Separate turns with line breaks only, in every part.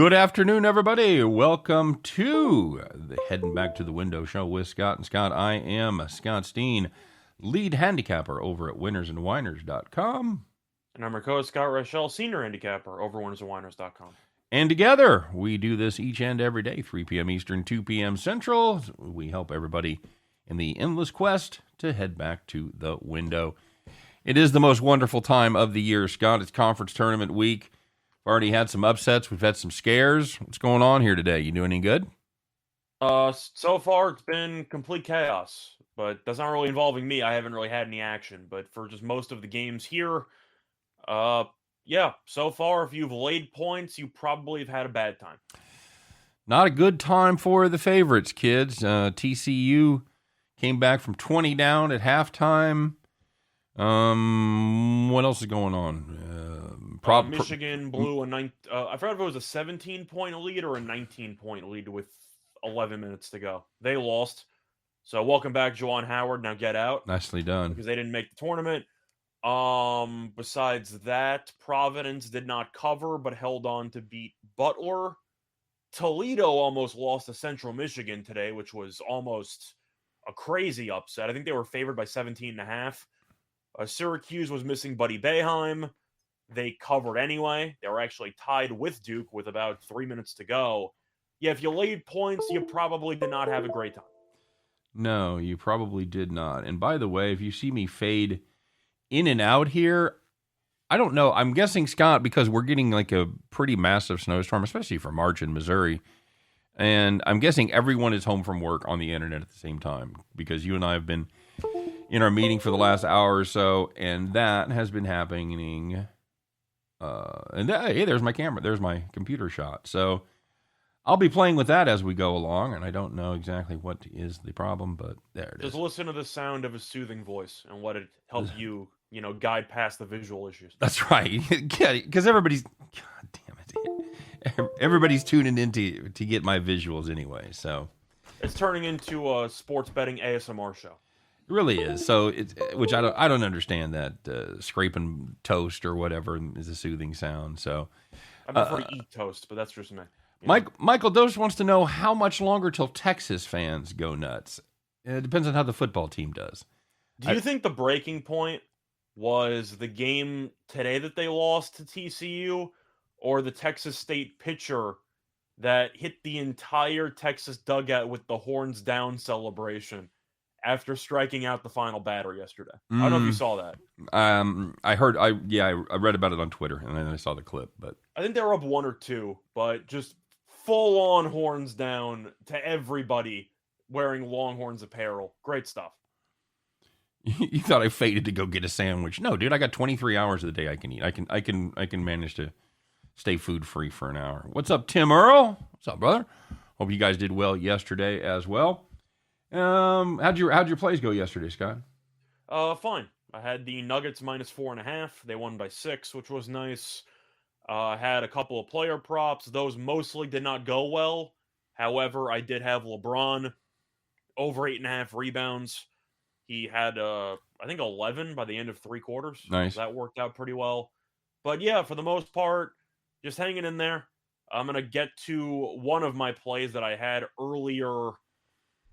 Good afternoon, everybody. Welcome to the Heading Back to the Window show with Scott and Scott. I am Scott Steehn, lead handicapper over at winnersandwiners.com.
And I'm your co-host, Scott Reichel, senior handicapper over winnersandwiners.com.
And together, we do this each and every day, 3 p.m. Eastern, 2 p.m. Central. We help everybody in the endless quest to head back to the window. It is the most wonderful time of the year, Scott. It's conference tournament week. We've already had some upsets. We've had some scares. What's going on here today? You doing any good?
So far, it's been complete chaos, but that's not really involving me. I haven't really had any action, but for just most of the games here, yeah, so far, if you've laid points, you probably have had a bad time.
Not a good time for the favorites, kids. TCU came back from 20 down at halftime. What else is going on?
Michigan blew I forgot if it was a 17-point lead or a 19-point lead with 11 minutes to go. They lost. So welcome back, Juwan Howard. Now get out.
Nicely done.
Because they didn't make the tournament. Besides that, Providence did not cover, but held on to beat Butler. Toledo almost lost to Central Michigan today, which was almost a crazy upset. I think they were favored by 17.5. Syracuse was missing Buddy Boeheim. They covered anyway. They were actually tied with Duke with about 3 minutes to go. Yeah, if you laid points, you probably did not have a great time.
No, you probably did not. And by the way, if you see me fade in and out here, I don't know. I'm guessing, Scott, because we're getting like a pretty massive snowstorm, especially for March in Missouri. And I'm guessing everyone is home from work on the internet at the same time because you and I have been in our meeting for the last hour or so, and that has been happening. Hey, there's my camera. There's my computer shot. So I'll be playing with that as we go along, and I don't know exactly what is the problem, but there it is.
Just listen to the sound of a soothing voice and let it help you, guide past the visual issues.
That's right. Yeah, because everybody's, God damn it, everybody's tuning in to get my visuals anyway. So
it's turning into a sports betting ASMR show.
It really is. So which I don't understand that scraping toast or whatever is a soothing sound. So
I prefer to eat toast, but that's just me.
Michael Dose wants to know how much longer till Texas fans go nuts. It depends on how the football team does.
Do you think the breaking point was the game today that they lost to TCU, or the Texas State pitcher that hit the entire Texas dugout with the horns down celebration after striking out the final batter yesterday? I don't know if you saw that.
I read about it on Twitter, and then I saw the clip. But
I think they were up 1 or 2, but just full-on horns down to everybody wearing Longhorns apparel. Great stuff.
You thought I faded to go get a sandwich? No, dude, I got 23 hours of the day I can eat. I can manage to stay food free for an hour. What's up, Tim Earl? What's up, brother? Hope you guys did well yesterday as well. How'd your plays go yesterday, Scott?
Fine. I had the Nuggets minus 4.5. They won by 6, which was nice. I had a couple of player props. Those mostly did not go well. However, I did have LeBron over 8.5 rebounds. He had, I think 11 by the end of 3 quarters.
Nice.
So that worked out pretty well. But yeah, for the most part, just hanging in there. I'm going to get to one of my plays that I had earlier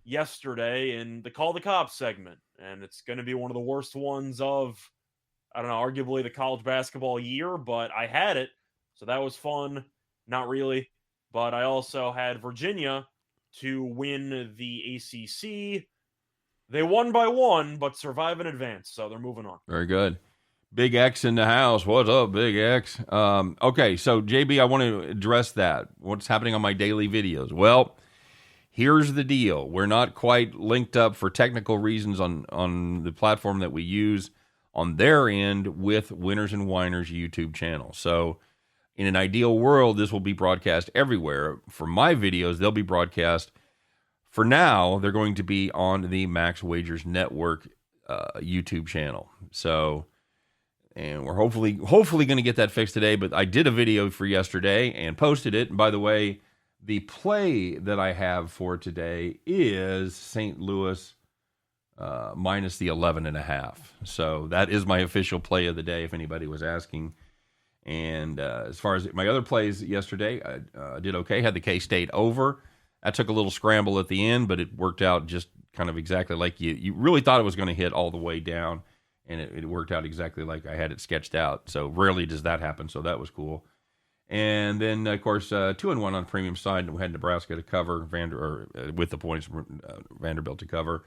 yesterday in the Call the Cops segment. And it's going to be one of the worst ones of, I don't know, arguably the college basketball year, but I had it. So that was fun. Not really. But I also had Virginia to win the ACC. They won by 1, but survive in advance. So they're moving on.
Very good. Big X in the house. What's up, Big X? Okay, so JB, I want to address that. What's happening on my daily videos? Well, here's the deal. We're not quite linked up for technical reasons on the platform that we use on their end with Winners and Winers YouTube channel. So in an ideal world, this will be broadcast everywhere. For my videos, they'll be broadcast. For now, they're going to be on the Max Wagers Network YouTube channel. So, and we're hopefully going to get that fixed today. But I did a video for yesterday and posted it. And by the way, the play that I have for today is St. Louis minus the 11.5. So that is my official play of the day, if anybody was asking. And as far as my other plays yesterday, I did okay. Had the K-State over. That took a little scramble at the end, but it worked out just kind of exactly like you really thought it was going to hit all the way down, and it worked out exactly like I had it sketched out. So rarely does that happen, so that was cool. And then, of course, 2-1 on the premium side, and we had Nebraska to cover, with the points, Vanderbilt to cover.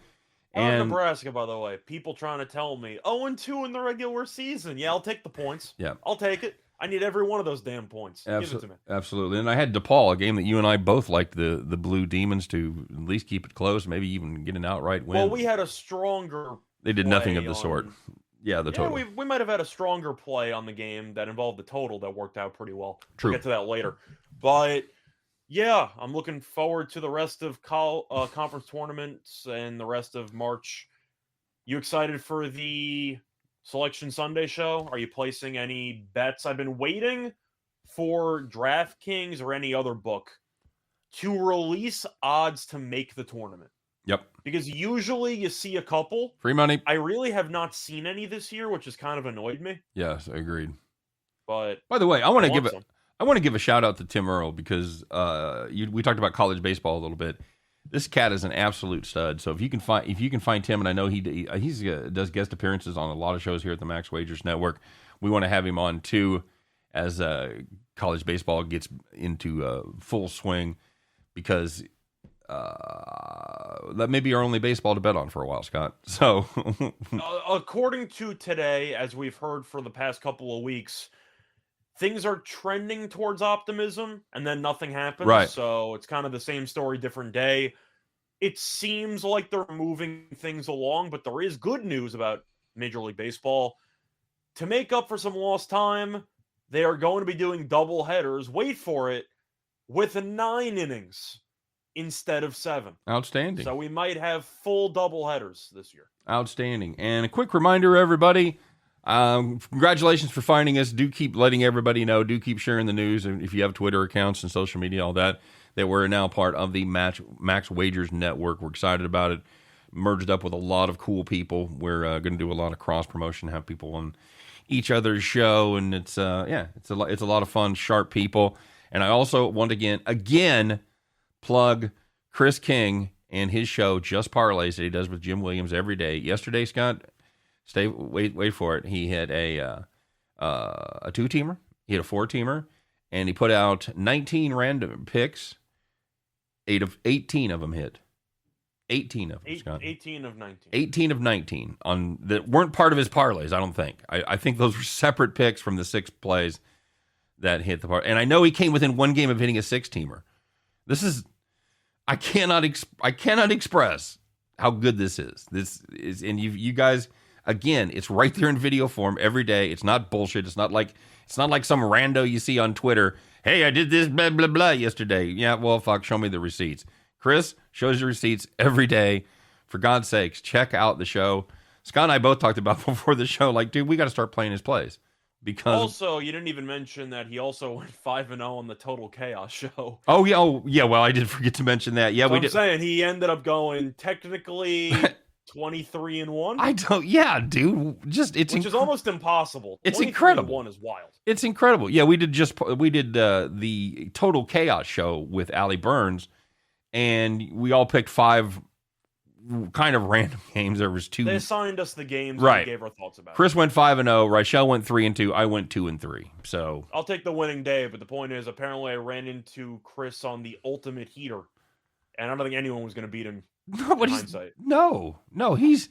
And
Nebraska, by the way, people trying to tell me 0-2 in the regular season. Yeah, I'll take the points.
Yeah,
I'll take it. I need every one of those damn points. Give it to me.
Absolutely. And I had DePaul, a game that you and I both liked the Blue Demons to at least keep it close, maybe even get an outright win.
Well, we had a stronger.
They did nothing of the sort. Yeah, the total.
We might have had a stronger play on the game that involved the total that worked out pretty well.
True.
We'll get to that later. But yeah, I'm looking forward to the rest of conference tournaments and the rest of March. You excited for the Selection Sunday show? Are you placing any bets? I've been waiting for DraftKings or any other book to release odds to make the tournament.
Yep.
Because usually you see a couple.
Free money.
I really have not seen any this year, which has kind of annoyed me.
Yes, I agreed.
But
by the way, I want to give a shout out to Tim Earl because we talked about college baseball a little bit. This cat is an absolute stud. So if you can find Tim, and I know he does guest appearances on a lot of shows here at the Max Wagers Network. We want to have him on too as college baseball gets into full swing because that may be our only baseball to bet on for a while, Scott. So
according to today, as we've heard for the past couple of weeks, things are trending towards optimism, and then nothing happens.
Right.
So it's kind of the same story, different day. It seems like they're moving things along, but there is good news about Major League Baseball. To make up for some lost time, they are going to be doing double headers. Wait for it, with 9 innings instead of 7.
Outstanding.
So we might have full double headers this year.
Outstanding. And a quick reminder, everybody. Congratulations for finding us. Do keep letting everybody know. Do keep sharing the news. And if you have Twitter accounts and social media, all that we're now part of the Max Wagers Network. We're excited about it. Merged up with a lot of cool people. We're going to do a lot of cross promotion, have people on each other's show, and it's a lot of fun. Sharp people. And I also want to again plug Chris King and his show Just Parlays that he does with Jim Williams every day. Yesterday, Scott. Wait for it. He had a 2-teamer, he had a 4-teamer, and he put out 19 random picks. 18 of them hit. 18 of them, Scott.
18 of 19.
18 of 19 on that weren't part of his parlays, I don't think. I think those were separate picks from the 6 plays that hit the parlay. And I know he came within 1 game of hitting a 6-teamer. I cannot express how good this is. This is, and you guys. Again, it's right there in video form every day. It's not bullshit. It's not like some rando you see on Twitter. Hey, I did this blah blah blah yesterday. Yeah, well, fuck, show me the receipts. Chris shows you receipts every day. For God's sakes, check out the show. Scott and I both talked about before the show, like, dude, we got to start playing his plays. Because
also, you didn't even mention that he also went 5-0 on the Total Chaos show.
Oh yeah. Well, I did forget to mention that. Yeah,
so I'm saying he ended up going technically 23-1.
I don't. Yeah, dude. Which
is almost impossible.
It's incredible.
1 is wild.
It's incredible. Yeah, we did the Total Chaos show with Allie Burns, and we all picked 5 kind of random games. There was 2.
They assigned us the games,
right?
And we gave our thoughts about.
Chris went 5-0. Reichel went 3-2. I went 2-3. So
I'll take the winning day. But the point is, apparently, I ran into Chris on the ultimate heater, and I don't think anyone was going to beat him.
No, he's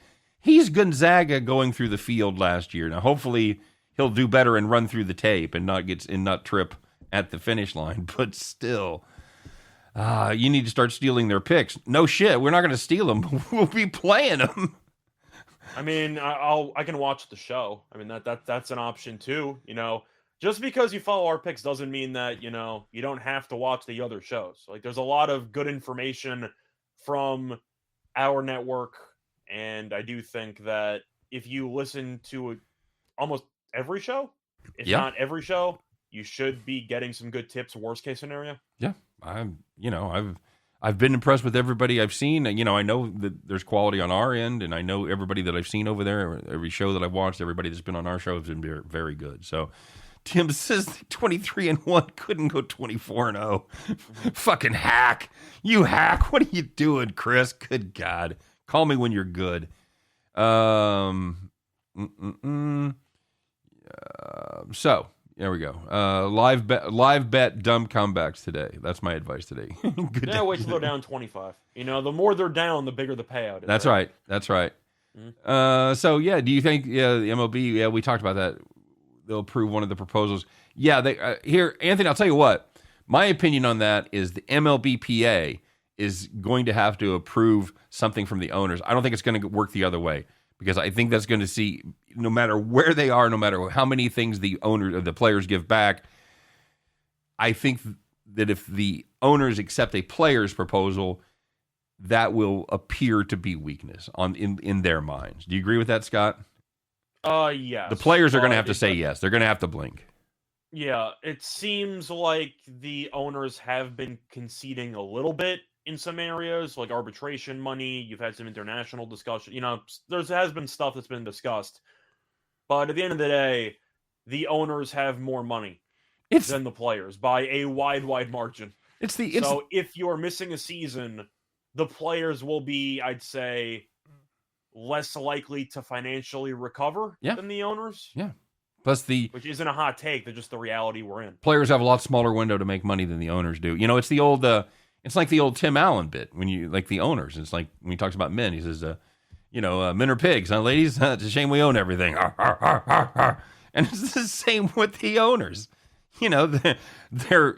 Gonzaga going through the field last year. Now, hopefully, he'll do better and run through the tape and not trip at the finish line. But still, you need to start stealing their picks. No shit, we're not going to steal them. We'll be playing them.
I mean, I can watch the show. I mean that's an option too. You know, just because you follow our picks doesn't mean that you don't have to watch the other shows. Like, there's a lot of good information from our network, and I do think that if you listen to almost every show, if not every show, you should be getting some good tips. Worst case scenario.
Yeah, I've been impressed with everybody I've seen. I know that there's quality on our end, and I know everybody that I've seen over there. Every show that I've watched, everybody that's been on our show has been very, very good. So Tim says 23-1 couldn't go 24-0. Fucking hack. You hack. What are you doing, Chris? Good God. Call me when you're good. So there we go. Live bet dumb comebacks today. That's my advice today. Good
Yeah, wait till they're down 25. You know, the more they're down, the bigger the payout is.
That's right. That's right. So yeah, do you think the MLB? Yeah, we talked about that. They'll approve one of the proposals. Yeah, they here, Anthony. I'll tell you what. My opinion on that is the MLBPA is going to have to approve something from the owners. I don't think it's going to work the other way because I think that's going to see, no matter where they are, no matter how many things the owners or the players give back. I think that if the owners accept a player's proposal, that will appear to be weakness in their minds. Do you agree with that, Scott?
Yes.
The players are going to have to say yes. They're going to have to blink.
Yeah, it seems like the owners have been conceding a little bit in some areas, like arbitration money. You've had some international discussion. You know, there has been stuff that's been discussed. But at the end of the day, the owners have more money than the players by a wide margin. So if you're missing a season, the players will be, I'd say, less likely to financially recover than the owners.
Yeah. Plus
which isn't a hot take, they're just the reality we're in.
Players have a lot smaller window to make money than the owners do. You know, it's the old, it's like the old Tim Allen bit when you like the owners. It's like when he talks about men, he says, men are pigs, huh, ladies? It's a shame we own everything. And it's the same with the owners. You know,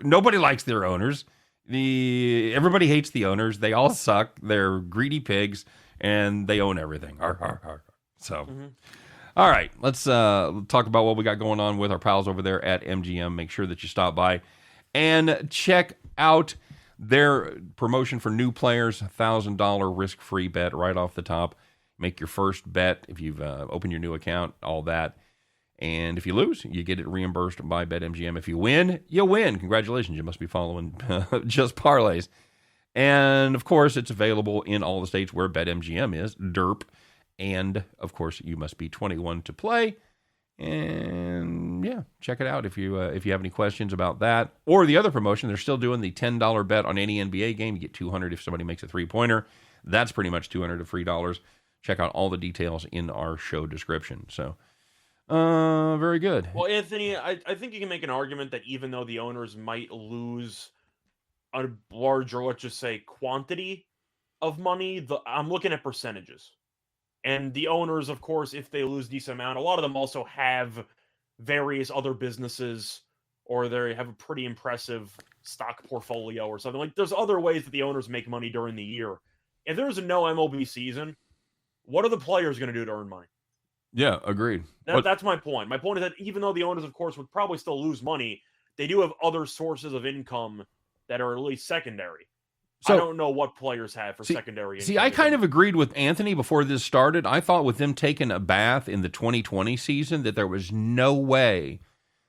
nobody likes their owners. Everybody hates the owners. They all suck. They're greedy pigs, and they own everything. So, all right, let's talk about what we got going on with our pals over there at MGM. Make sure that you stop by and check out their promotion for new players, $1,000 risk-free bet right off the top. Make your first bet if you've opened your new account, all that. And if you lose, you get it reimbursed by BetMGM. If you win, you win. Congratulations. You must be following Just Parlays. And, of course, it's available in all the states where BetMGM is, derp. And, of course, you must be 21 to play. And, yeah, check it out if you have any questions about that. Or the other promotion, they're still doing the $10 bet on any NBA game. You get $200 if somebody makes a three-pointer. That's pretty much $200 of free dollars. Check out all the details in our show description. So, very good.
Well, Anthony, I think you can make an argument that even though the owners might lose a larger, let's just say, quantity of money, I'm looking at percentages. And the owners, of course, if they lose a decent amount, a lot of them also have various other businesses, or they have a pretty impressive stock portfolio or something. Like, there's other ways that the owners make money during the year. If there's a no MLB season, what are the players going to do to earn money?
Yeah, agreed.
That's my point. My point is that even though the owners, of course, would probably still lose money, they do have other sources of income that are at least secondary. So, I don't know what players have for secondary income.
See, I kind of agreed with Anthony before this started. I thought with them taking a bath in the 2020 season that there was no way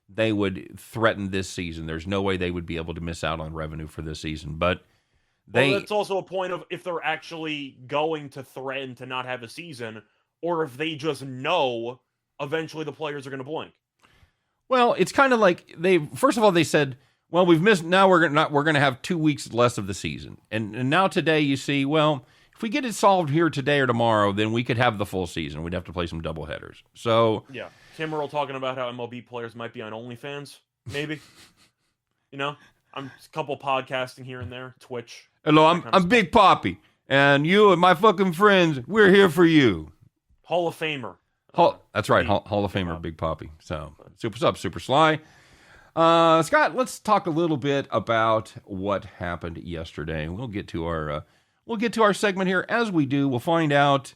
they would threaten this season. There's no way they would be able to miss out on revenue for this season. But
that's also a point of if they're actually going to threaten to not have a season, or if they just know eventually the players are going to blink.
Well, it's kind of like first of all, they said, well, we've missed, now we're going to have 2 weeks less of the season. And now today you see, well, if we get it solved here today or tomorrow, then we could have the full season. We'd have to play some doubleheaders. So
yeah, Tim Earl talking about how MLB players might be on OnlyFans, maybe. You know, I'm a couple podcasting here and there, Twitch.
Hello, I'm Big Poppy, and you and my fucking friends, we're here for you.
Hall of Famer.
That's right, Hall of Famer, Big Poppy. So, Super Sly. Scott, let's talk a little bit about what happened yesterday. We'll get to our segment here. As we do, we'll find out,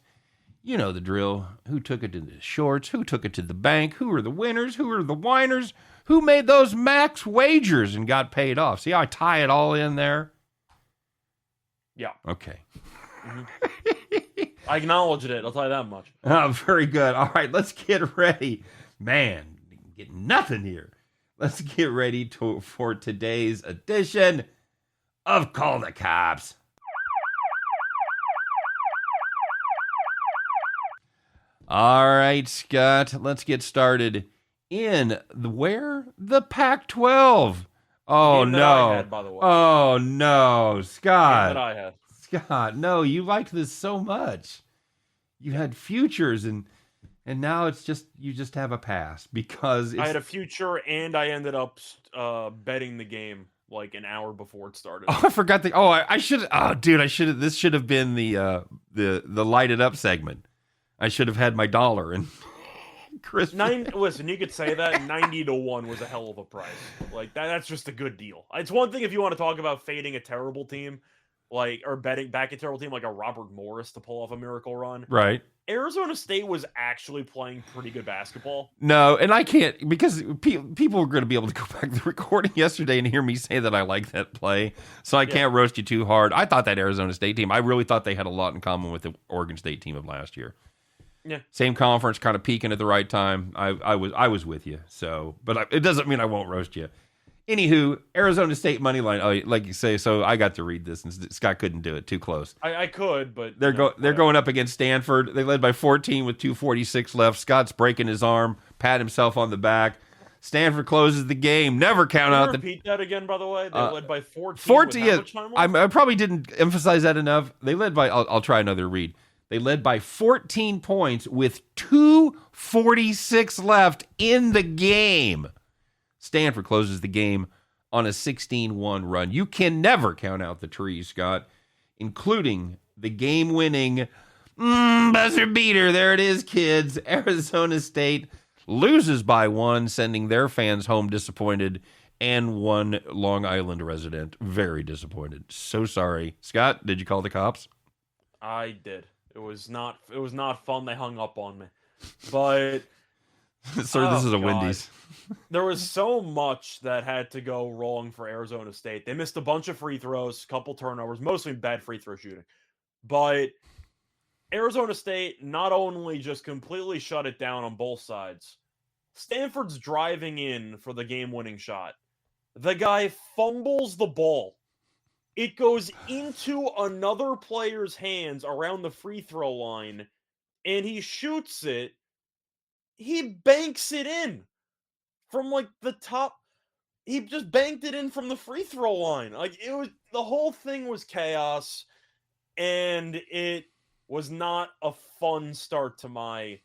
you know the drill, who took it to the shorts, who took it to the bank, who are the winners, who are the whiners, who made those max wagers and got paid off. See how I tie it all in there?
Yeah.
Okay.
Mm-hmm. I acknowledged it, I'll tell you that much.
Oh, very good. All right, let's get ready. Man, get nothing here. Let's get ready for today's edition of Call the Cops. All right, Scott, let's get started in the Pac-12. Oh
Game that I
no.
had, by the way.
Oh no,
Game that
Scott.
I had.
Scott, no, you liked this so much. You had futures and now it's just you just have a pass because
I
it's
had a future, and I ended up betting the game like an hour before it started.
Oh, I forgot the I should oh dude, I should have this should have been the lighted up segment. I should have had my dollar and Chris.
Listen, you could say that 90-1 was a hell of a price. Like that's just a good deal. It's one thing if you want to talk about fading a terrible team, like or betting back a terrible team like a Robert Morris to pull off a miracle run.
Right.
Arizona State was actually playing pretty good basketball.
No, and I can't because people are going to be able to go back to the recording yesterday and hear me say that I like that play. So I can't roast you too hard. I thought that Arizona State team, I really thought they had a lot in common with the Oregon State team of last year.
Yeah.
Same conference, kind of peaking at the right time. I was with you. So, but it doesn't mean I won't roast you. Anywho, Arizona State money line. Oh, like you say, so I got to read this, and Scott couldn't do it. Too close.
I could, but
they're going up against Stanford. They led by 14 with 2:46 left. Scott's breaking his arm, pat himself on the back. Stanford closes the game. Never count out the.
Repeat that again, by the way. They led by 14.
14.
With how much time left?
I probably didn't emphasize that enough. They led by. I'll try another read. They led by 14 points with 2:46 left in the game. Stanford closes the game on a 16-1 run. You can never count out the trees, Scott, including the game-winning buzzer beater. There it is, kids. Arizona State loses by 1, sending their fans home disappointed, and one Long Island resident very disappointed. So sorry. Scott, did you call the cops?
I did. It was not fun. They hung up on me. But
Sir, this is a Wendy's.
There was so much that had to go wrong for Arizona State. They missed a bunch of free throws, couple turnovers, mostly bad free throw shooting. But Arizona State not only just completely shut it down on both sides, Stanford's driving in for the game-winning shot. The guy fumbles the ball. It goes into another player's hands around the free throw line, and he shoots it. He banks it in from like the top. He just banked it in from the free throw line. Like the whole thing was chaos, and it was not a fun start to my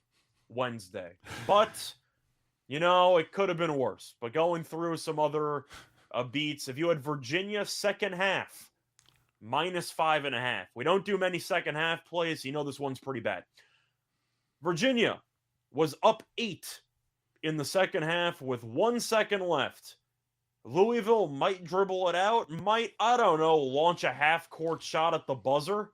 Wednesday. But it could have been worse. But going through some other beats, if you had Virginia second half -5.5, we don't do many second half plays. This one's pretty bad. Virginia was up 8 in the second half with 1 second left. Louisville might dribble it out, I don't know, launch a half-court shot at the buzzer,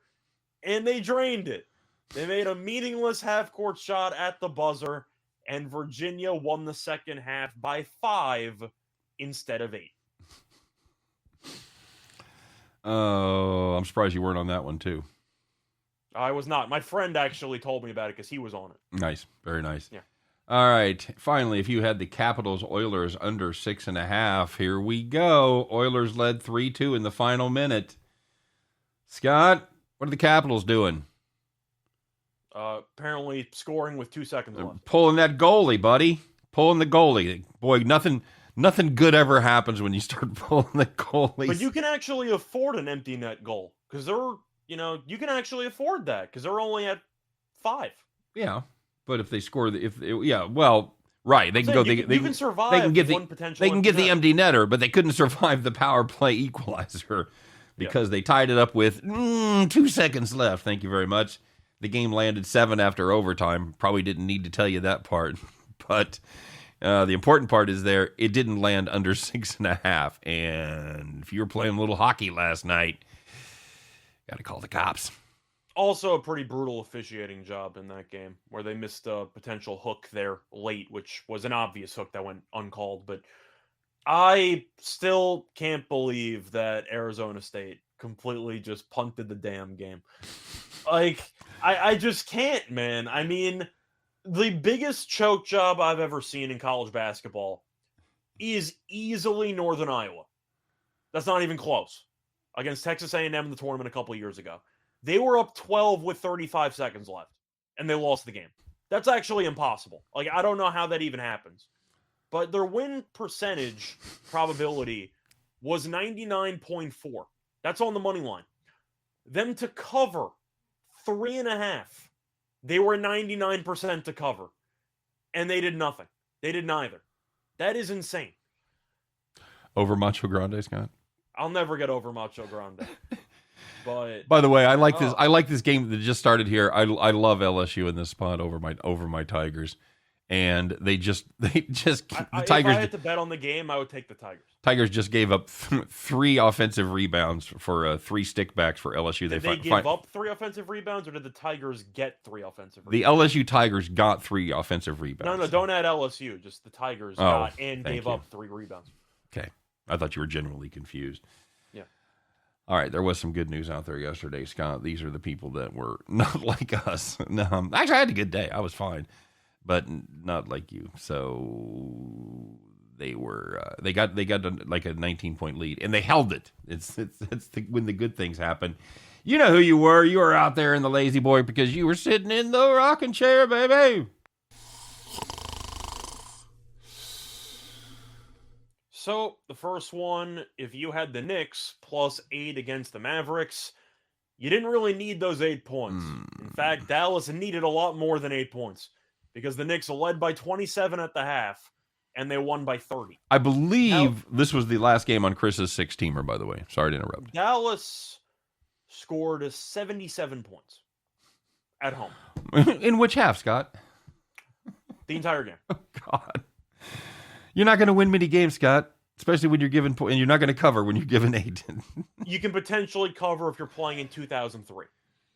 and they drained it. They made a meaningless half-court shot at the buzzer, and Virginia won the second half by 5 instead of 8.
Oh, I'm surprised you weren't on that one, too.
I was not. My friend actually told me about it because he was on it.
Nice. Very nice.
Yeah.
All right. Finally, if you had the Capitals Oilers under 6.5, here we go. Oilers led 3-2 in the final minute. Scott, what are the Capitals doing?
Apparently scoring with 2 seconds left.
Pulling that goalie, buddy. Pulling the goalie. Boy, nothing good ever happens when you start pulling the goalie.
But you can actually afford an empty net goal because they're, you can actually afford that because they're only at 5.
Yeah, but if they score, right, they can go.
You can survive.
They can get
one potential.
They can get the empty netter, but they couldn't survive the power play equalizer because they tied it up with 2 seconds left. Thank you very much. The game landed 7 after overtime. Probably didn't need to tell you that part, but the important part is it didn't land under 6.5. And if you were playing a little hockey last night, got to call the cops.
Also a pretty brutal officiating job in that game where they missed a potential hook there late, which was an obvious hook that went uncalled. But I still can't believe that Arizona State completely just punted the damn game. Like, I just can't, man. I mean, the biggest choke job I've ever seen in college basketball is easily Northern Iowa. That's not even close. Against Texas A&M in the tournament a couple years ago. They were up 12 with 35 seconds left, and they lost the game. That's actually impossible. Like, I don't know how that even happens. but their win percentage probability was 99.4. That's on the money line. Them to cover 3.5, they were 99% to cover, and they did nothing. They did neither. That is insane.
Over Macho Grande, Scott?
I'll never get over Macho Grande. But
by the way, I like this. I like this game that just started here. I love LSU in this spot over my Tigers, and the Tigers.
If I had to bet on the game, I would take the Tigers.
Tigers just gave up 3 offensive rebounds for 3 stickbacks for LSU.
Did they give up 3 offensive rebounds, or did the Tigers get 3 offensive rebounds?
The LSU Tigers got 3 offensive rebounds.
No, don't add LSU. Just the Tigers got and gave up 3 rebounds.
Okay. I thought you were genuinely confused.
Yeah.
All right. There was some good news out there yesterday, Scott. These are the people that were not like us. No, actually, I had a good day. I was fine, but not like you. So they got like a 19-point lead, and they held it. It's when the good things happen. You know who you were. You were out there in the lazy boy because you were sitting in the rocking chair, baby.
So, the first one, if you had the Knicks plus 8 against the Mavericks, you didn't really need those 8 points. In fact, Dallas needed a lot more than 8 points because the Knicks led by 27 at the half, and they won by 30.
I believe this was the last game on Chris's 6-teamer, by the way. Sorry to interrupt.
Dallas scored 77 points at home.
In which half, Scott?
The entire game.
Oh, God. You're not going to win many games, Scott, especially when you're given and you're not going to cover when you're given 8.
You can potentially cover if you're playing in 2003.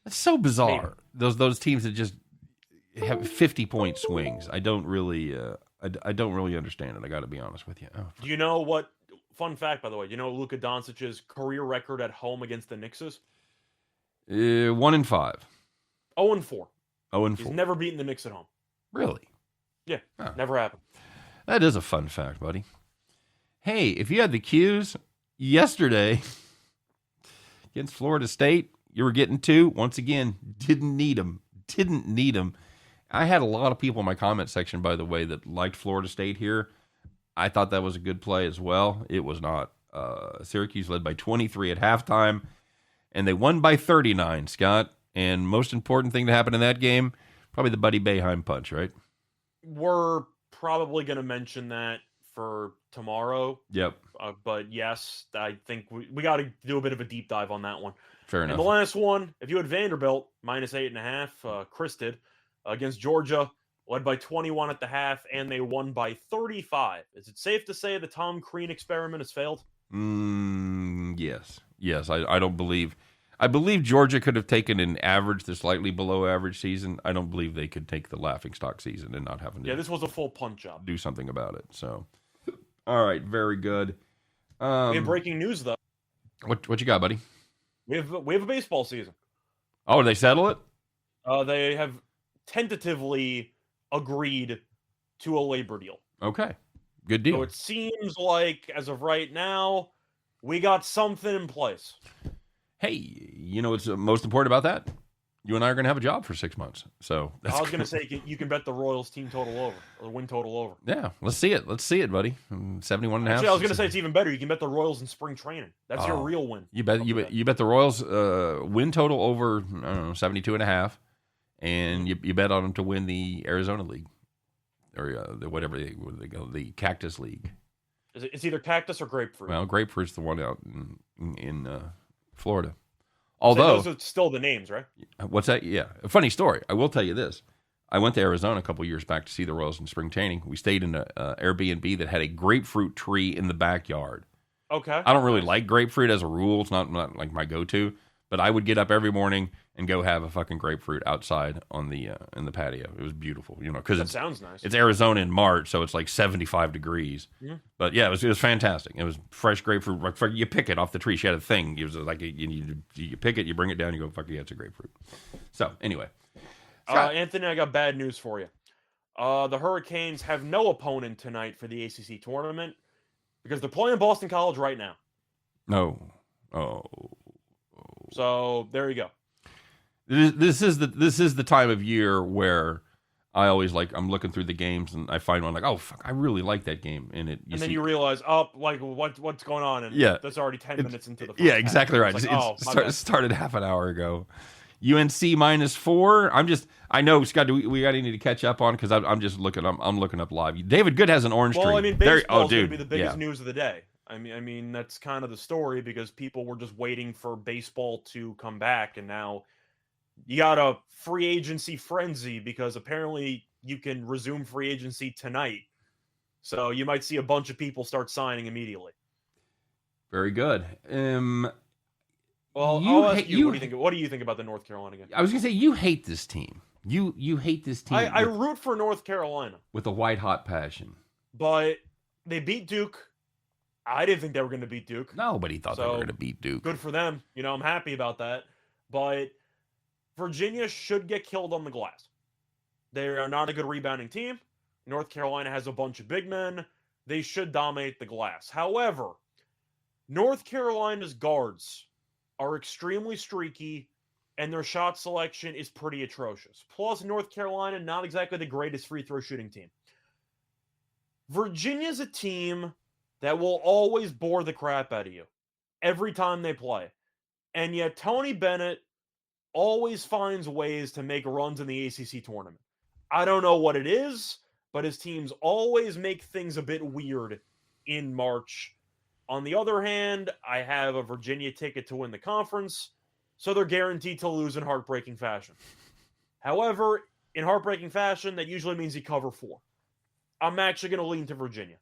That's so bizarre. Maybe. Those teams that just have 50-point swings. I don't really understand it. I got to be honest with you. Oh,
do you know what? Fun fact, by the way. Do you know Luka Doncic's career record at home against the Knicks is?
1-5.
0-4.
0-4.
He's never beaten the Knicks at home.
Really?
Yeah. Never happened.
That is a fun fact, buddy. Hey, if you had the Qs yesterday against Florida State, you were getting 2. Once again, didn't need them. I had a lot of people in my comment section, by the way, that liked Florida State here. I thought that was a good play as well. It was not. Syracuse led by 23 at halftime, and they won by 39, Scott. And most important thing to happen in that game, probably the Buddy Boeheim punch, right?
We're probably going to mention that for tomorrow.
Yep.
But yes, I think we got to do a bit of a deep dive on that one.
Fair enough.
And the last one, if you had Vanderbilt, minus 8.5, Chris did, against Georgia, led by 21 at the half, and they won by 35. Is it safe to say the Tom Crean experiment has failed?
Yes. Yes, I don't believe... I believe Georgia could have taken an average to slightly below average season. I don't believe they could take the laughingstock season and not having to.
Yeah, this was a full punch job.
Do something about it. So, all right, very good.
We have breaking news though.
What you got, buddy?
We have a baseball season.
Oh, did they settle it?
They have tentatively agreed to a labor deal.
Okay, good deal.
So it seems like as of right now, we got something in place.
Hey, you know what's most important about that? You and I are going to have a job for 6 months. So
I was going to say you can bet the Royals team total over or win total over.
Yeah, let's see it. Let's see it, buddy. 71.5.
Actually, I was going to say it's even better. You can bet the Royals in spring training. That's your real win.
You bet the Royals win total over 72.5, and you bet on them to win the Arizona League or whatever they go, the Cactus League.
It's either cactus or grapefruit.
Well, grapefruit's the one out in Florida. Although
those are still the names, right?
What's that? Yeah. A funny story. I will tell you this. I went to Arizona a couple years back to see the Royals in spring training. We stayed in an Airbnb that had a grapefruit tree in the backyard.
Okay.
I don't really like grapefruit as a rule. It's not like my go-to. But I would get up every morning and go have a fucking grapefruit outside on the in the patio. It was beautiful, because it
sounds nice.
It's Arizona in March, so it's like 75 degrees. Yeah. But yeah, it was fantastic. It was fresh grapefruit. You pick it off the tree. She had a thing. It was like you pick it, you bring it down, you go, fuck yeah, it's a grapefruit. So anyway,
Anthony, I got bad news for you. The Hurricanes have no opponent tonight for the ACC tournament because they're playing Boston College right now.
No. Oh.
So there you go.
This is the time of year where I always I'm looking through the games and I find one oh fuck, I really like that game, and
then you realize, what's going on, and
yeah,
that's already 10 minutes into the first
yeah, exactly
half.
right.
It
started half an hour ago. UNC -4. I know Scott. We got to need to catch up on because I'm just looking. I'm looking up live. David Good has an orange tree.
Well, I mean, baseball is going to be the biggest news of the day. I mean that's kind of the story because people were just waiting for baseball to come back, and now you got a free agency frenzy because apparently you can resume free agency tonight. So you might see a bunch of people start signing immediately.
Very good.
Well, I'll ask you, what do you think about the North Carolina game?
I was going to say, you hate this team. You hate this team.
I root for North Carolina.
With a white-hot passion.
But they beat Duke. I didn't think they were going to beat Duke.
Nobody thought they were going to beat Duke.
Good for them. I'm happy about that. But Virginia should get killed on the glass. They are not a good rebounding team. North Carolina has a bunch of big men. They should dominate the glass. However, North Carolina's guards are extremely streaky, and their shot selection is pretty atrocious. Plus, North Carolina, not exactly the greatest free throw shooting team. Virginia's a team that will always bore the crap out of you every time they play. And yet Tony Bennett always finds ways to make runs in the ACC tournament. I don't know what it is, but his teams always make things a bit weird in March. On the other hand, I have a Virginia ticket to win the conference, so they're guaranteed to lose in heartbreaking fashion. However, in heartbreaking fashion, that usually means you cover 4. I'm actually going to lean to Virginia.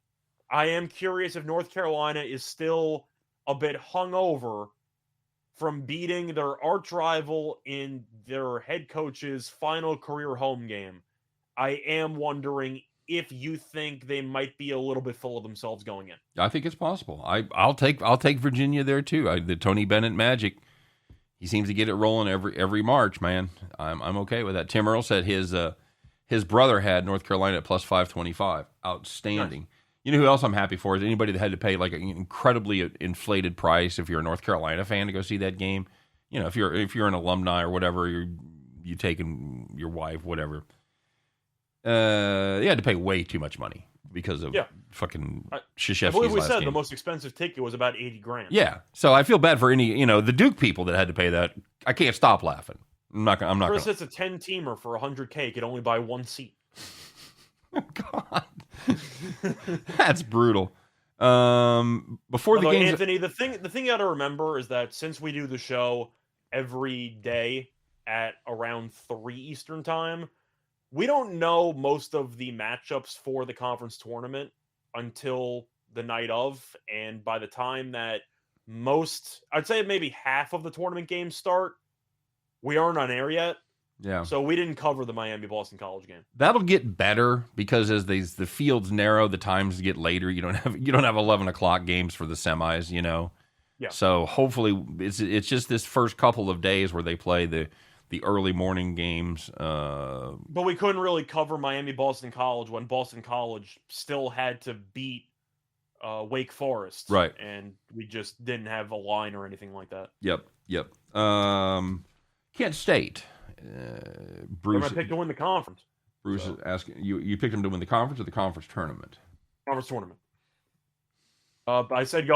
I am curious if North Carolina is still a bit hungover from beating their arch rival in their head coach's final career home game. I am wondering if you think they might be a little bit full of themselves going in.
I think it's possible. I'll take Virginia there too. The Tony Bennett magic. He seems to get it rolling every March, man. I'm okay with that. Tim Earl said his brother had North Carolina at plus 525. Outstanding. Nice. You know who else I'm happy for is anybody that had to pay like an incredibly inflated price if you're a North Carolina fan to go see that game. If you're an alumni or whatever, you taking your wife, whatever. You had to pay way too much money because of fucking Krzyzewski's
I believe we said
game.
The most expensive ticket was about $80,000.
Yeah, so I feel bad for any the Duke people that had to pay that. I can't stop laughing. I'm not.
Chris, it's a 10-teamer for $100K. You could only buy one seat.
God, that's brutal. Before the game,
Anthony, the thing you got to remember is that since we do the show every day at around 3 Eastern time, we don't know most of the matchups for the conference tournament until the night of, and by the time that I'd say maybe half of the tournament games start, we aren't on air yet.
Yeah.
So we didn't cover the Miami-Boston College game.
That'll get better because as the fields narrow, the times get later. You don't have 11 o'clock games for the semis,
Yeah.
So hopefully it's just this first couple of days where they play the early morning games.
But we couldn't really cover Miami-Boston College when Boston College still had to beat Wake Forest.
Right.
And we just didn't have a line or anything like that.
Yep. Kent State. Bruce,
I picked to win the conference.
Bruce is asking you picked him to win the conference or the conference tournament?
Conference tournament. I said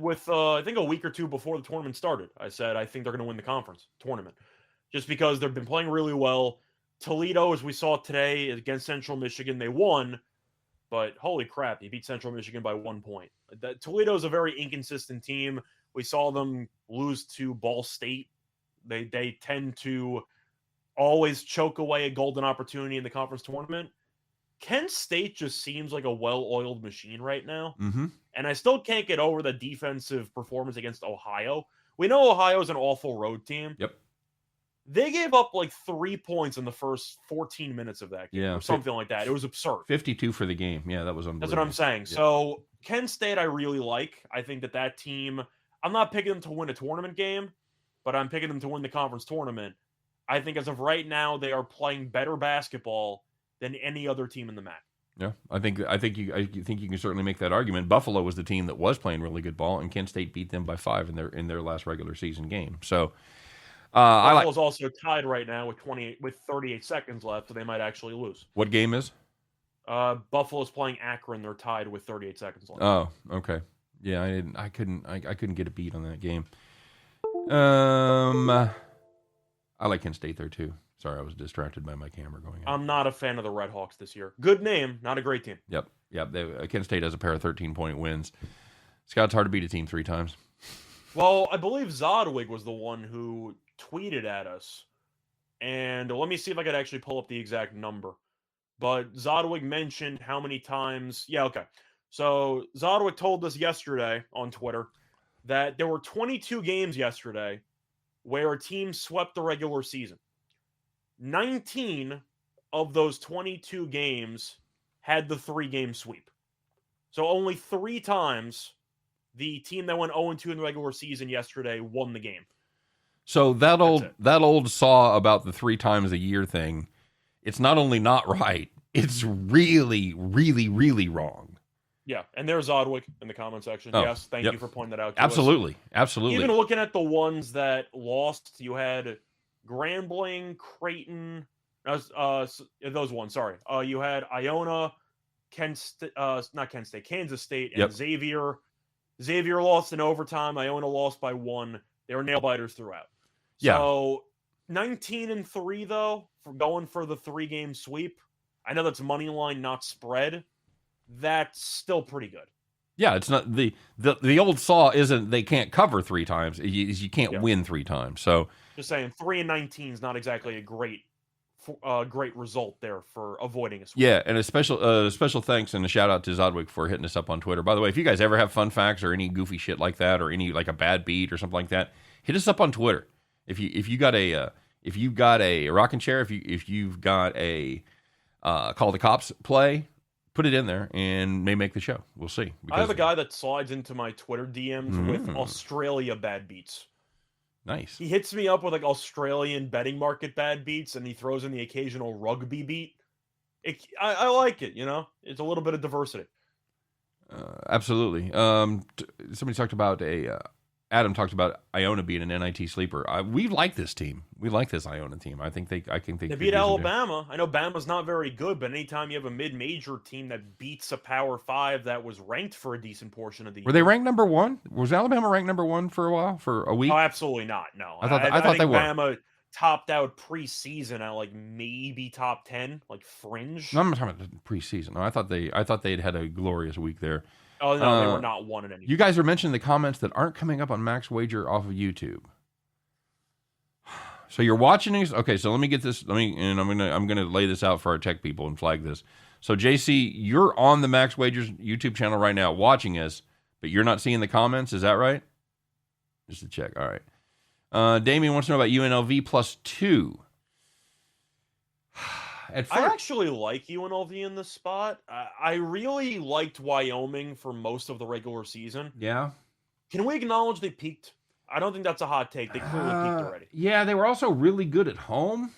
with I think a week or two before the tournament started, I said I think they're going to win the conference tournament, just because they've been playing really well. Toledo, as we saw today against Central Michigan, they won, but holy crap, they beat Central Michigan by 1 point. Toledo is a very inconsistent team. We saw them lose to Ball State. They tend to always choke away a golden opportunity in the conference tournament. Kent State just seems like a well-oiled machine right now.
Mm-hmm.
And I still can't get over the defensive performance against Ohio. We know Ohio's an awful road team.
Yep.
They gave up like 3 points in the first 14 minutes of that game, or something like that. It was absurd.
52 for the game. Yeah, that was unbelievable.
That's what I'm saying.
Yep.
So Kent State I really like. I think that team, I'm not picking them to win a tournament game, but I'm picking them to win the conference tournament. I think as of right now, they are playing better basketball than any other team in the MAC.
Yeah, I think you can certainly make that argument. Buffalo was the team that was playing really good ball, and Kent State beat them by 5 in their last regular season game. So,
Buffalo's also tied right now with 38 seconds left, so they might actually lose.
What game is?
Buffalo's playing Akron. They're tied with 38 seconds left.
Oh, okay. Yeah, I couldn't get a beat on that game. I like Kent State there too. Sorry, I was distracted by my camera going on.
I'm not a fan of the Red Hawks this year. Good name, not a great team.
Yep. Kent State has a pair of 13-point wins. Scott's hard to beat a team 3 times.
Well, I believe Zodwig was the one who tweeted at us. And let me see if I could actually pull up the exact number. But Zodwig mentioned how many times. Yeah, okay. So Zodwig told us yesterday on Twitter that there were 22 games yesterday where a team swept the regular season. 19 of those 22 games had the 3-game sweep. So only 3 times the team that went 0-2 in the regular season yesterday won the game.
So that old saw about the 3 times a year thing, it's not only not right, it's really, really, really wrong.
Yeah, and there's Zodwig in the comment section. Oh, yes, thank you for pointing that out to
Absolutely.
Even looking at the ones that lost, you had Grambling, Creighton, those ones, sorry. You had Iona, Kansas State, and Xavier. Xavier lost in overtime. Iona lost by 1. They were nail-biters throughout.
Yeah.
So 19-3, though, for going for the 3-game sweep. I know that's money line, not spread. That's still pretty good.
Yeah, it's not the old saw isn't they can't cover 3 times. You can't win 3 times. So
just saying, 3-19 is not exactly a great result there for avoiding a sweep.
Yeah, and a special thanks and a shout out to Zodwig for hitting us up on Twitter. By the way, if you guys ever have fun facts or any goofy shit like that, or any like a bad beat or something like that, hit us up on Twitter. If you've got a rocking chair, if you've got a call the cops play, put it in there and may make the show. We'll see.
I have a guy that slides into my Twitter DMs with Australia bad beats.
Nice.
He hits me up with like Australian betting market bad beats, and he throws in the occasional rugby beat. I like it, you know? It's a little bit of diversity.
Absolutely. Somebody talked about Adam talked about Iona being an NIT sleeper. We like this team. We like this Iona team. I think they
beat Alabama. I know Bama's not very good, but anytime you have a mid-major team that beats a Power 5 that was ranked for a decent portion of the year.
Were they ranked number 1? Was Alabama ranked number 1 for a while, for a week?
Oh, absolutely not. No.
I thought they were.
Bama topped out preseason at like maybe top 10, like fringe.
No, I'm not talking about preseason. No, I thought they'd had a glorious week there.
Oh, no, they were not one in any.
You guys are mentioning the comments that aren't coming up on Max Wager off of YouTube. So you're watching these. Okay, so let me get this. I'm gonna lay this out for our tech people and flag this. So JC, you're on the Max Wagers YouTube channel right now watching us, but you're not seeing the comments. Is that right? Just to check. All right. Damien wants to know about UNLV +2.
I actually like UNLV in this spot. I really liked Wyoming for most of the regular season.
Yeah.
Can we acknowledge they peaked? I don't think that's a hot take. They clearly peaked already.
Yeah, they were also really good at home.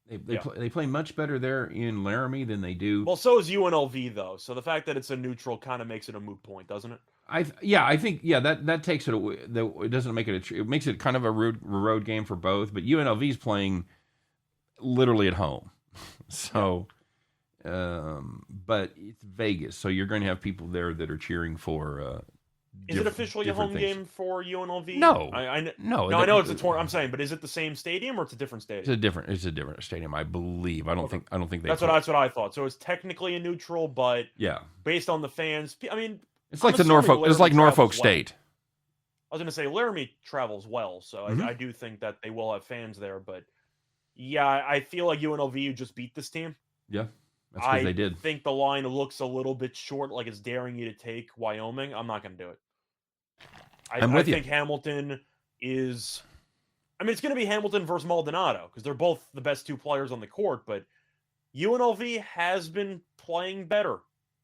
They play much better there in Laramie than they do.
Well, so is UNLV, though. So the fact that it's a neutral kind of makes it a moot point, doesn't it?
I think that takes it away. It doesn't make it it makes it kind of a road game for both. But UNLV is playing literally at home. So, but it's Vegas, so you're going to have people there that are cheering for.
Is it officially a home game for UNLV?
No,
no. I know it's a tournament. I'm saying, but is it the same stadium or it's a different stadium?
It's a different stadium, I believe. I don't think they.
That's what I thought. So it's technically a neutral, but based on the fans, I mean,
it's like Norfolk State.
I was going to say Laramie travels well, so I do think that they will have fans there, but. Yeah, I feel like UNLV just beat this team.
Yeah, that's because they did.
I think the line looks a little bit short, like it's daring you to take Wyoming. I'm not going to do it. I think Hamilton is... I mean, it's going to be Hamilton versus Maldonado, because they're both the best 2 players on the court, but UNLV has been playing better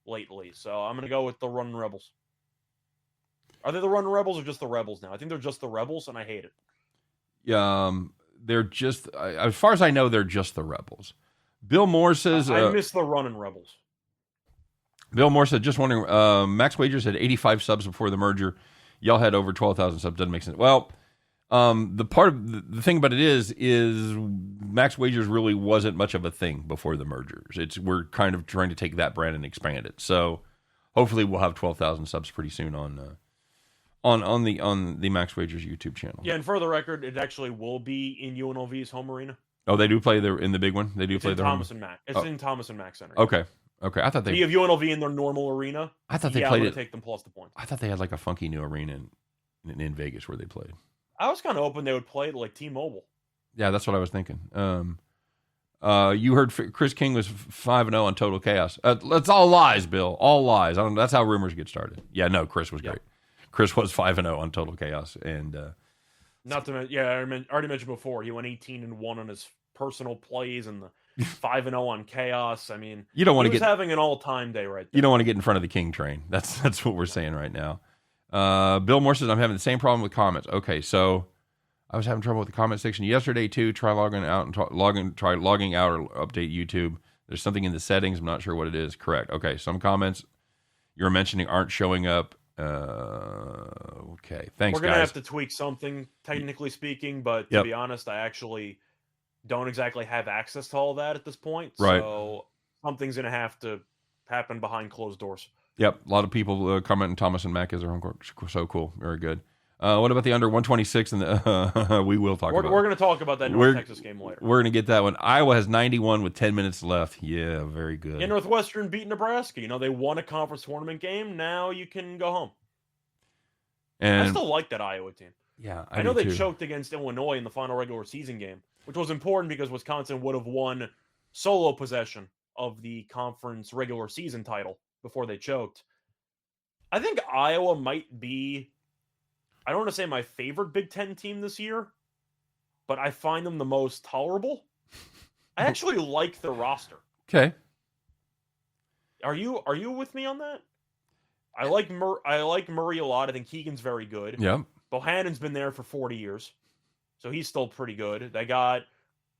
lately, so I'm going to go with the Runnin' Rebels. Are they the Runnin' Rebels or just the Rebels now? I think they're just the Rebels, and I hate it.
Yeah, they're just, as far as I know, they're just the Rebels. Bill Moore says...
I miss the Runnin' Rebels.
Bill Moore said, just wondering, Max Wagers had 85 subs before the merger. Y'all had over 12,000 subs. Doesn't make sense. Well, The thing about it is max wagers really wasn't much of a thing before the mergers. We're kind of trying to take that brand and expand it. So hopefully we'll have 12,000 subs pretty soon on the Max Wagers YouTube channel.
Yeah, and for the record, it actually will be in UNLV's home arena.
Oh, they do play in the big one. They do
It's
play
in
their
Thomas
home.
and Mack. It's in Thomas and Mack Center.
Okay. I thought
you have UNLV in their normal arena.
I thought they
played.
played
I'm
it.
gonna take them plus the points.
I thought they had like a funky new arena in Vegas where they played.
I was kind of hoping they would play it like T-Mobile.
Yeah, that's what I was thinking. You heard Chris King was 5-0 on Total Chaos. That's all lies, Bill. All lies. That's how rumors get started. Yeah, no, Chris was great. Chris was 5-0 on Total Chaos, and
not to mention, I already mentioned before, he went 18-1 on his personal plays and the 5-0 on Chaos. I mean,
you don't want to get
having an all-time day right there.
You don't want to get in front of the King train. That's what we're saying right now. Bill Moore says, I'm having the same problem with comments. Okay, so I was having trouble with the comment section yesterday too. Try logging out and try logging out or update YouTube. There's something in the settings. I'm not sure what it is. Correct. Okay, some comments you're mentioning aren't showing up. Okay, thanks,
We're gonna
guys.
have to tweak something, technically speaking, but to be honest, I actually don't exactly have access to all that at this point.
Right.
So something's gonna have to happen behind closed doors.
Yep, a lot of people commenting Thomas and Mack is their home court. So cool, very good. What about the under 126? And we will talk about it.
We're going to talk about that North Texas game later.
We're going to get that one. Iowa has 91 with 10 minutes left. Yeah, very good.
And Northwestern beat Nebraska. They won a conference tournament game. Now you can go home. And I still like that Iowa team.
Yeah,
I know they choked against Illinois in the final regular season game, which was important because Wisconsin would have won solo possession of the conference regular season title before they choked. I think Iowa might be, I don't want to say my favorite Big Ten team this year, but I find them the most tolerable. I actually like their roster.
Okay.
Are you with me on that? I like Murray a lot. I think Keegan's very good.
Yeah.
Bohannon's been there for 40 years, so he's still pretty good. They got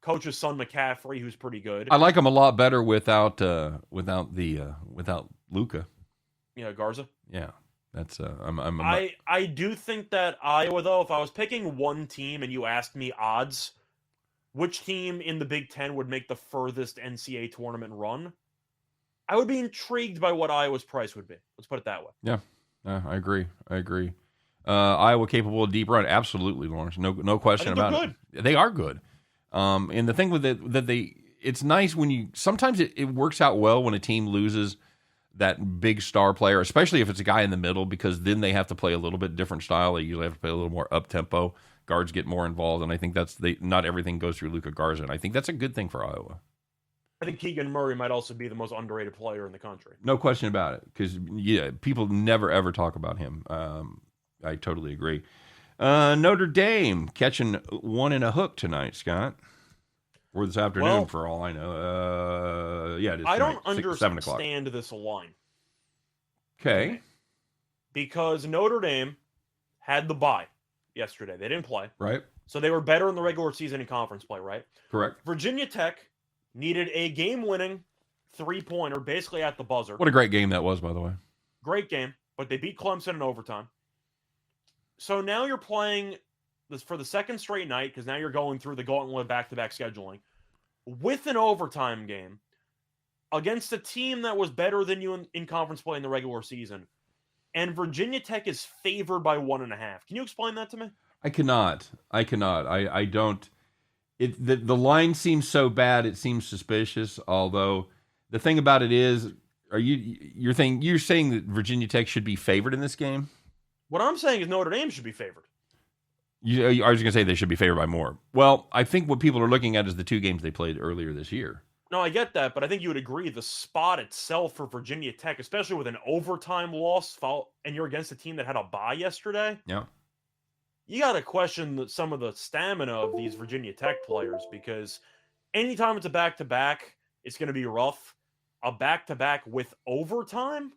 coach's son McCaffrey, who's pretty good.
I like him a lot better without Luka.
Yeah, Garza.
Yeah, that's
I do think that Iowa, though, if I was picking one team and you asked me odds, which team in the Big Ten would make the furthest NCAA tournament run, I would be intrigued by what Iowa's price would be. Let's put it that way.
Yeah, I agree. Iowa capable of deep run, absolutely, Lawrence. No question about it. They are good. And the thing with it that it's nice when sometimes it works out well when a team loses that big star player, especially if it's a guy in the middle, because then they have to play a little bit different style. They usually have to play a little more up tempo. Guards get more involved, and I think not everything goes through Luka Garza, and I think that's a good thing for Iowa.
I think Keegan Murray might also be the most underrated player in the country.
No question about it, because people never ever talk about him. I totally agree. Notre Dame catching one in a hook tonight, Scott. Or this afternoon, for all I know. It is.
I don't
tonight, 7 o'clock.
understand this line.
Okay.
Because Notre Dame had the bye yesterday. They didn't play.
Right.
So they were better in the regular season and conference play, right?
Correct.
Virginia Tech needed a game-winning three-pointer basically at the buzzer.
What a great game that was, by the way.
Great game, but they beat Clemson in overtime. So now you're playing this for the second straight night, because now you're going through the gauntlet back-to-back scheduling, with an overtime game against a team that was better than you in conference play in the regular season. And Virginia Tech is favored by 1.5. Can you explain that to me?
I cannot. I don't. The line seems so bad, it seems suspicious, although the thing about it is, you're saying that Virginia Tech should be favored in this game?
What I'm saying is Notre Dame should be favored.
I was going to say they should be favored by more. Well, I think what people are looking at is the two games they played earlier this year.
No, I get that, but I think you would agree the spot itself for Virginia Tech, especially with an overtime loss, and you're against a team that had a bye yesterday.
Yeah.
You got to question some of the stamina of these Virginia Tech players, because anytime it's a back-to-back, it's going to be rough. A back-to-back with overtime?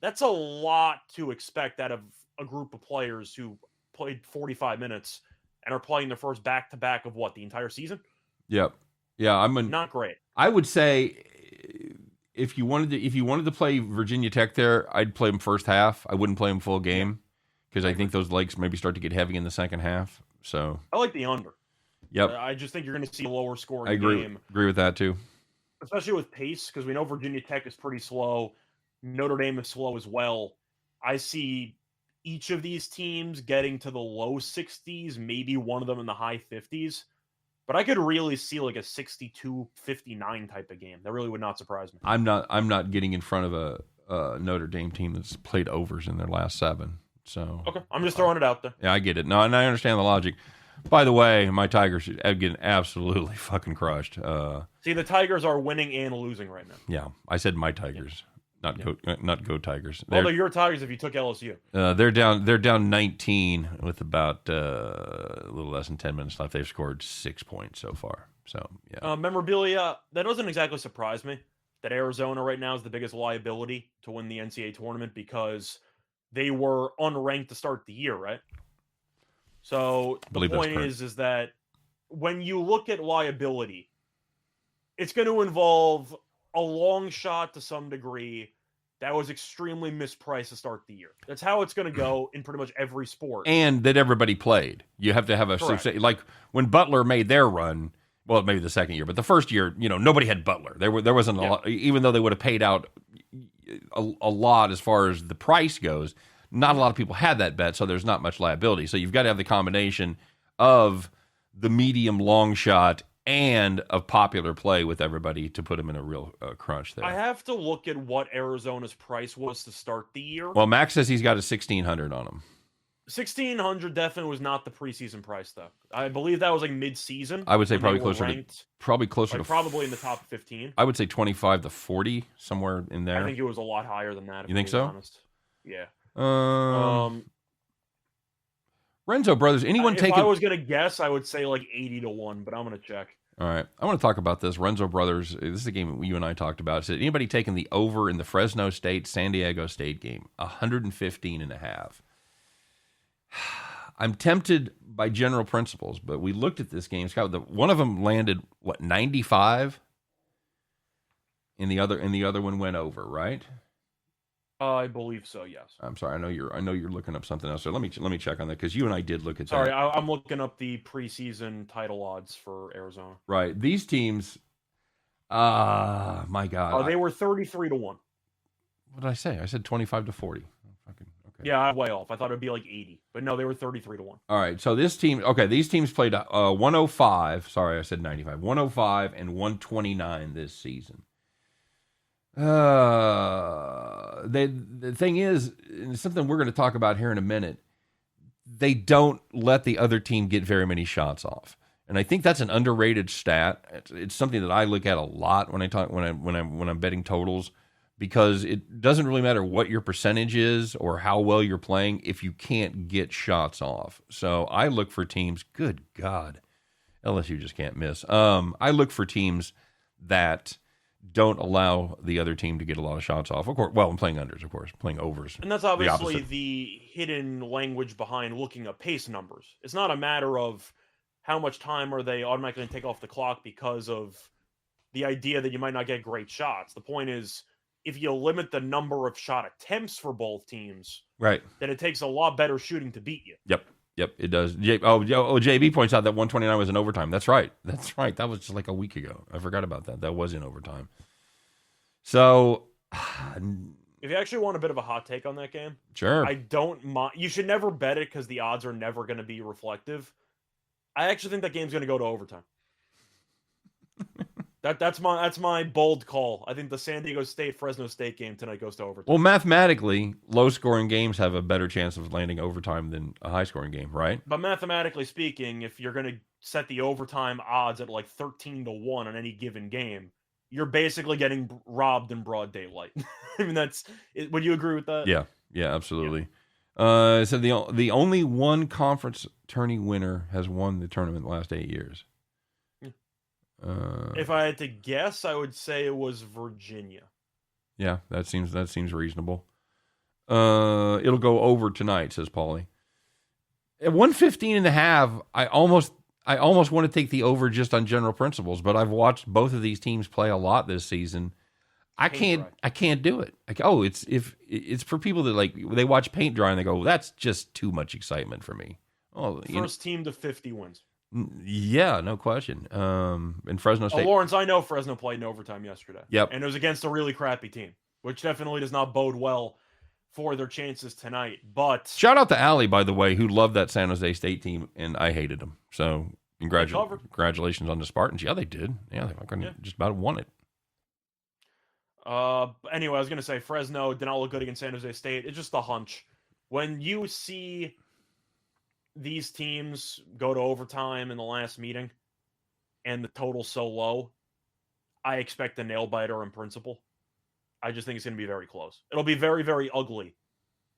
That's a lot to expect out of a group of players who played 45 minutes and are playing their first back-to-back of the entire season?
Yep. Yeah,
not great.
I would say if you wanted to play Virginia Tech there, I'd play them first half. I wouldn't play them full game, because I think those legs maybe start to get heavy in the second half. So
I like the under.
Yep.
I just think you're going to see a lower scoring
I agree.
game.
Agree with that too.
Especially with pace, because we know Virginia Tech is pretty slow. Notre Dame is slow as well. I see each of these teams getting to the low 60s, maybe one of them in the high 50s. But I could really see like a 62-59 type of game. That really would not surprise me.
I'm not getting in front of a Notre Dame team that's played overs in their last 7. So
okay, I'm just throwing it out there.
Yeah, I get it. No, and I understand the logic. By the way, my Tigers are getting absolutely fucking crushed.
See, the Tigers are winning and losing right now.
Yeah, I said my Tigers, not go Tigers.
Although you're Tigers if you took LSU.
They're down 19 with about a little less than 10 minutes left. They've scored 6 points so far. So yeah,
memorabilia, that doesn't exactly surprise me that Arizona right now is the biggest liability to win the NCAA tournament because they were unranked to start the year, right? So the point is that when you look at liability, it's going to involve a long shot to some degree that was extremely mispriced to start the year. That's how it's going to go in pretty much every sport.
And that everybody played. You have to have like when Butler made their run, well, maybe the second year, but the first year, nobody had Butler. There wasn't a lot, even though they would have paid out a lot as far as the price goes. Not a lot of people had that bet, so there's not much liability. So you've got to have the combination of the medium long shot and of popular play with everybody to put them in a real crunch there.
I have to look at what Arizona's price was to start the year.
Well, Max says he's got a 1,600 on him.
1,600 definitely was not the preseason price, though. I believe that was like mid-season.
I would say probably closer to
probably in the top 15.
I would say 25 to 40, somewhere in there.
I think it was a lot higher than that.
You think so?
Honest. Yeah.
Renzo Brothers. Anyone
if I was gonna guess, I would say like 80 to 1, but I'm gonna check.
All right, I want to talk about this Renzo Brothers. This is a game you and I talked about. Is anybody taking the over in the Fresno State San Diego State game? 115.5. I'm tempted by general principles, but we looked at this game. Scott, one of them landed 95, and the other one went over, right?
I believe so. Yes.
I'm sorry. I know you're looking up something else. So let me check on that because you and I did look at that.
Sorry, I'm looking up the preseason title odds for Arizona.
Right. These teams. My God.
They were 33 to 1.
What did I say? I said 25 to 40. Okay.
Yeah, I'm way off. I thought it'd be like 80, but no, they were 33 to 1.
All right. So this team. Okay, these teams played 105. Sorry, I said 95. 105 and 129 this season. The thing is, and something we're going to talk about here in a minute, they don't let the other team get very many shots off. And I think that's an underrated stat. It's something that I look at a lot when I'm betting totals, because it doesn't really matter what your percentage is or how well you're playing if you can't get shots off. So I look for teams, good God, LSU just can't miss. I look for teams that don't allow the other team to get a lot of shots off. Of course, well, I'm playing unders, of course, playing overs.
And that's obviously the hidden language behind looking at pace numbers. It's not a matter of how much time are they automatically going to take off the clock because of the idea that you might not get great shots. The point is, if you limit the number of shot attempts for both teams,
right,
then it takes a lot better shooting to beat you.
Yep, it does. JB points out that 129 was in overtime. That's right. That was just like a week ago. I forgot about that. That was in overtime. So,
if you actually want a bit of a hot take on that game,
sure.
I don't mind. You should never bet it because the odds are never going to be reflective. I actually think that game's going to go to overtime. That's my bold call. I think the San Diego State Fresno State game tonight goes to overtime.
Well, mathematically, low-scoring games have a better chance of landing overtime than a high-scoring game, right?
But mathematically speaking, if you're going to set the overtime odds at like 13 to 1 on any given game, you're basically getting robbed in broad daylight. I mean, would you agree with that?
Yeah, absolutely. Yeah. So the only one conference tourney winner has won the tournament in the last 8 years.
If I had to guess, I would say it was Virginia.
Yeah, that seems reasonable. It'll go over tonight, says Paulie. At 115.5, I almost want to take the over just on general principles, but I've watched both of these teams play a lot this season. I can't do it. Like, oh, it's for people that like they watch paint dry and they go, that's just too much excitement for me. Oh,
First team to 50 wins.
Yeah, no question. In Fresno State.
Lawrence, I know Fresno played in overtime yesterday.
Yep.
And it was against a really crappy team, which definitely does not bode well for their chances tonight. But
shout out to Allie, by the way, who loved that San Jose State team, and I hated them. So congratulations on the Spartans. Yeah, they did. Yeah, they just about won it.
Anyway, I was going to say Fresno did not look good against San Jose State. It's just a hunch. When you see these teams go to overtime in the last meeting and the total's so low, I expect a nail biter in principle. I just think it's going to be very close. It'll be very, very ugly.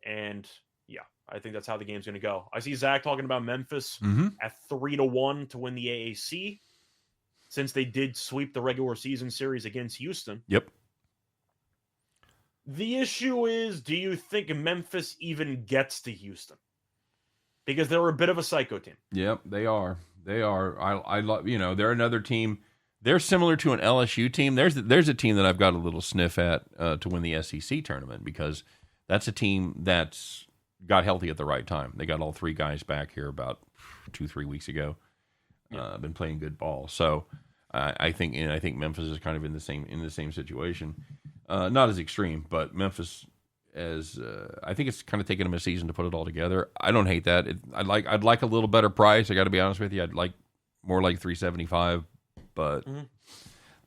And yeah, I think that's how the game's going to go. I see Zach talking about Memphis at 3-1 to win the AAC, since they did sweep the regular season series against Houston.
Yep.
The issue is, do you think Memphis even gets to Houston? Because they're a bit of a psycho team.
Yep, they are. They are. I love, they're another team. They're similar to an LSU team. There's a team that I've got a little sniff at to win the SEC tournament, because that's a team that's got healthy at the right time. They got all three guys back here about 2-3 weeks ago. Been playing good ball. So I think Memphis is kind of in the same situation. Not as extreme, but Memphis, I think it's kind of taken them a season to put it all together. I don't hate that. I'd like a little better price. I got to be honest with you. I'd like more like $375, but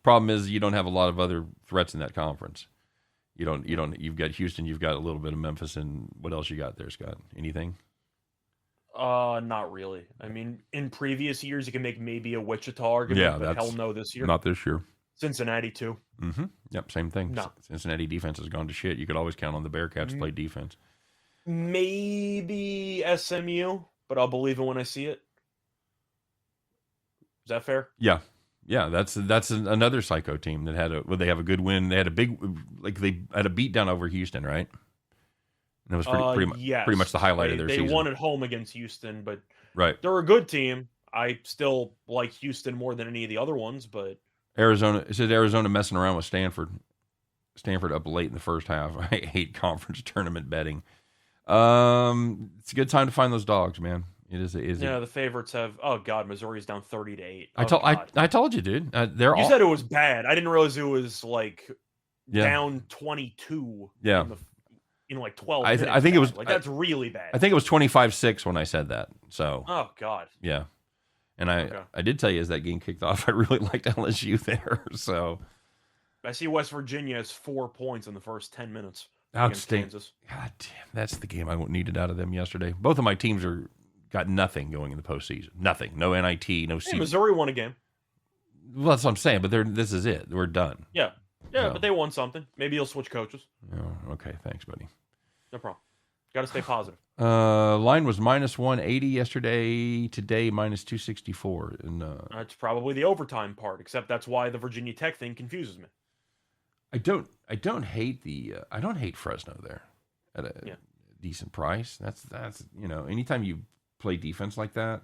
problem is you don't have a lot of other threats in that conference. You've got Houston, you've got a little bit of Memphis, and what else you got there, Scott? Anything?
Not really. I mean, in previous years, you can make maybe a Wichita argument, but hell no this year.
Not this year.
Cincinnati, too.
Mm-hmm. Yep, same thing.
No.
Cincinnati defense has gone to shit. You could always count on the Bearcats to play defense.
Maybe SMU, but I'll believe it when I see it. Is that fair?
Yeah. Yeah, that's another psycho team that they have a good win. They had a big, they had a beatdown over Houston, right? And it was pretty much the highlight of their season.
They won at home against Houston, but
right.
They're a good team. I still like Houston more than any of the other ones, but
Arizona, it says Arizona messing around with Stanford. Stanford up late in the first half. I hate conference tournament betting. It's a good time to find those dogs, man. It is.
The favorites have. Oh God, Missouri's down 30-8.
I told you, dude.
You said it was bad. I didn't realize it was down 22.
Yeah.
In 12
I
minutes.
think it was
that's really bad.
I think it was 25-6 when I said that. So.
Oh God.
Yeah. And I did tell you as that game kicked off, I really liked LSU there. So
I see West Virginia has 4 points in the first 10 minutes.
Outstanding. God damn, that's the game I needed out of them yesterday. Both of my teams got nothing going in the postseason. Nothing. No NIT. No season.
Missouri won a game.
Well, that's what I'm saying. But this is it. We're done.
Yeah. Yeah, but they won something. Maybe you'll switch coaches.
Oh, okay. Thanks, buddy.
No problem. Got to stay positive.
Line was -180 yesterday. Today -264. And
that's probably the overtime part. Except that's why the Virginia Tech thing confuses me.
I don't hate I don't hate Fresno there at a decent price. That's anytime you play defense like that,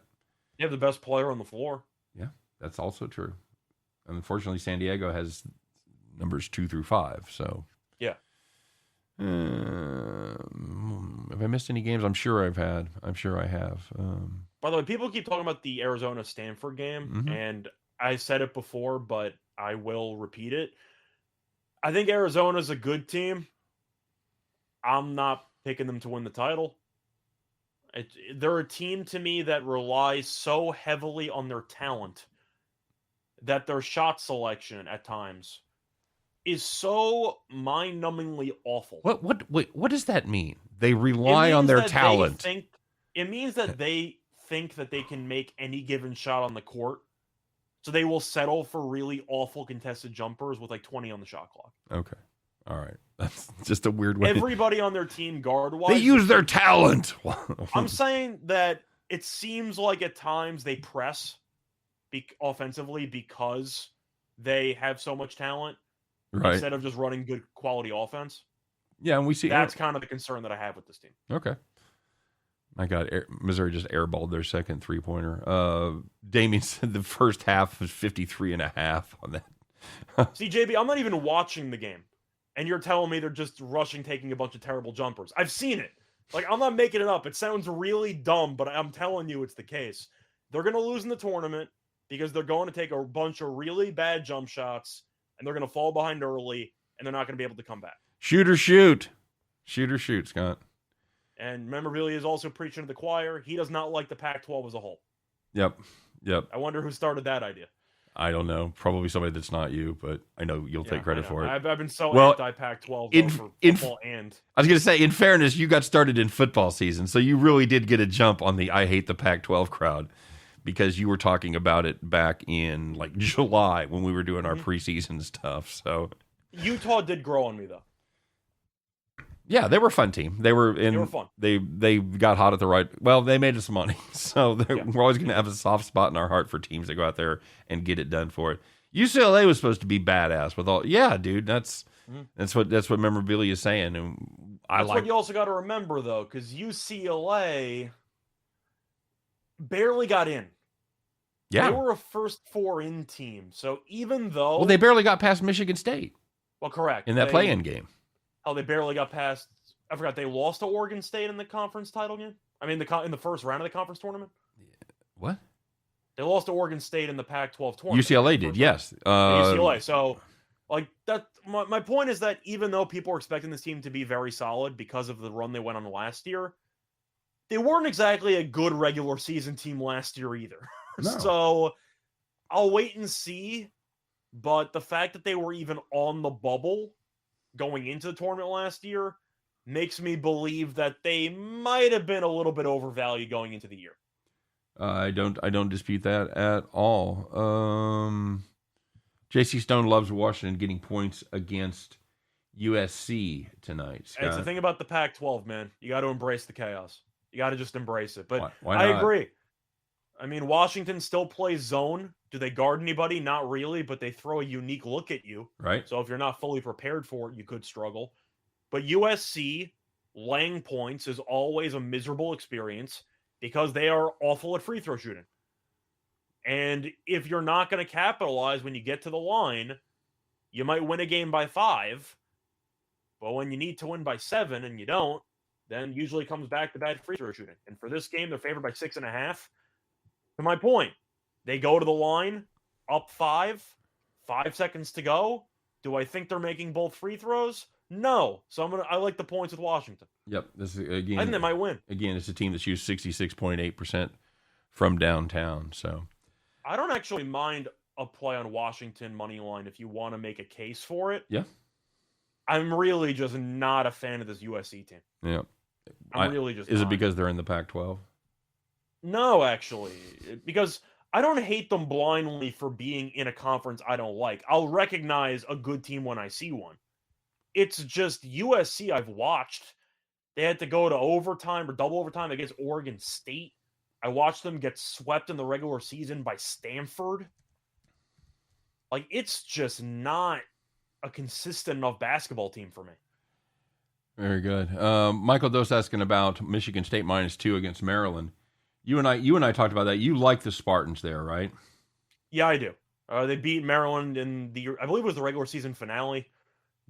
you have the best player on the floor.
Yeah, that's also true. Unfortunately, San Diego has numbers 2 through 5. So
yeah.
Have I missed any games? I'm sure I have.
By the way, people keep talking about the Arizona-Stanford game, and I said it before, but I will repeat it. I think Arizona's a good team. I'm not picking them to win the title. They're a team to me that relies so heavily on their talent that their shot selection at times is so mind-numbingly awful.
What does that mean? They rely on their talent.
It means that they think that they can make any given shot on the court, so they will settle for really awful contested jumpers with 20 on the shot clock.
Okay. All right. That's just a weird way.
Everybody on their team guard-wise...
They use their talent!
I'm saying that it seems like at times they press offensively because they have so much talent. Right. Instead of just running good quality offense.
Yeah, and we see
that's kind of the concern that I have with this team.
Okay. My God, Missouri just airballed their second three-pointer. Damien said the first half was 53.5 on that.
See, JB, I'm not even watching the game. and you're telling me they're just rushing, taking a bunch of terrible jumpers. I've seen it. Like, I'm not making it up. It sounds really dumb, but I'm telling you it's the case. They're going to lose in the tournament because they're going to take a bunch of really bad jump shots, and they're going to fall behind early, and they're not going to be able to come back.
Shoot or shoot. Shoot or shoot, Scott.
And Memorabilia is also preaching to the choir. He does not like the Pac-12 as a whole.
Yep.
I wonder who started that idea.
I don't know. Probably somebody that's not you, but I know you'll take credit for it.
I've been so anti-Pac-12 for football and...
I was going to say, in fairness, you got started in football season, so you really did get a jump on the I hate the Pac-12 crowd because you were talking about it back in like July when we were doing our preseason stuff. So
Utah did grow on me, though.
Yeah, they were a fun team. They were
fun.
They got hot at the right. Well, they made us money, so we're always going to have a soft spot in our heart for teams that go out there and get it done for it. UCLA was supposed to be badass with all. Yeah, dude, that's what Memorabilia is saying, and
that's what you also got to remember though, because UCLA barely got in.
Yeah,
they were a first 4 in team, so even though
they barely got past Michigan State.
Well, correct
in that play-in game.
They barely got past. I forgot they lost to Oregon State in the conference title game. I mean, in the first round of the conference tournament.
What?
They lost to Oregon State in the Pac-12 tournament.
UCLA did, yes.
UCLA. So, like that. My point is that even though people were expecting this team to be very solid because of the run they went on last year, they weren't exactly a good regular season team last year either. No. So, I'll wait and see. But the fact that they were even on the bubble going into the tournament last year makes me believe that they might have been a little bit overvalued going into the year.
I don't dispute that at all. JC Stone loves Washington getting points against USC tonight, Scott.
It's the thing about the Pac-12, man. You got to embrace the chaos. You got to just embrace it. But
why not?
I agree. I mean, Washington still plays zone. Do they guard anybody? Not really, but they throw a unique look at you.
Right.
So if you're not fully prepared for it, you could struggle. But USC laying points is always a miserable experience because they are awful at free throw shooting. And if you're not going to capitalize when you get to the line, you might win a game by 5. But when you need to win by 7 and you don't, then usually comes back to bad free throw shooting. And for this game, they're favored by 6.5. To my point, they go to the line, up 5 seconds to go. Do I think they're making both free throws? No. So I like the points with Washington.
Yep. This is, again,
I think they might win.
Again, it's a team that's used 66.8% from downtown. So
I don't actually mind a play on Washington money line if you want to make a case for it.
Yeah.
I'm really just not a fan of this USC team.
Yeah.
I'm really just
Is
not.
it because they're in the Pac-12?
No, actually. Because I don't hate them blindly for being in a conference I don't like. I'll recognize a good team when I see one. It's just USC I've watched. They had to go to overtime or double overtime against Oregon State. I watched them get swept in the regular season by Stanford. Like, it's just not a consistent enough basketball team for me.
Very good. Michael Dos asking about Michigan State -2 against Maryland. You and I talked about that. You like the Spartans there, right?
Yeah, I do. They beat Maryland in I believe it was the regular season finale.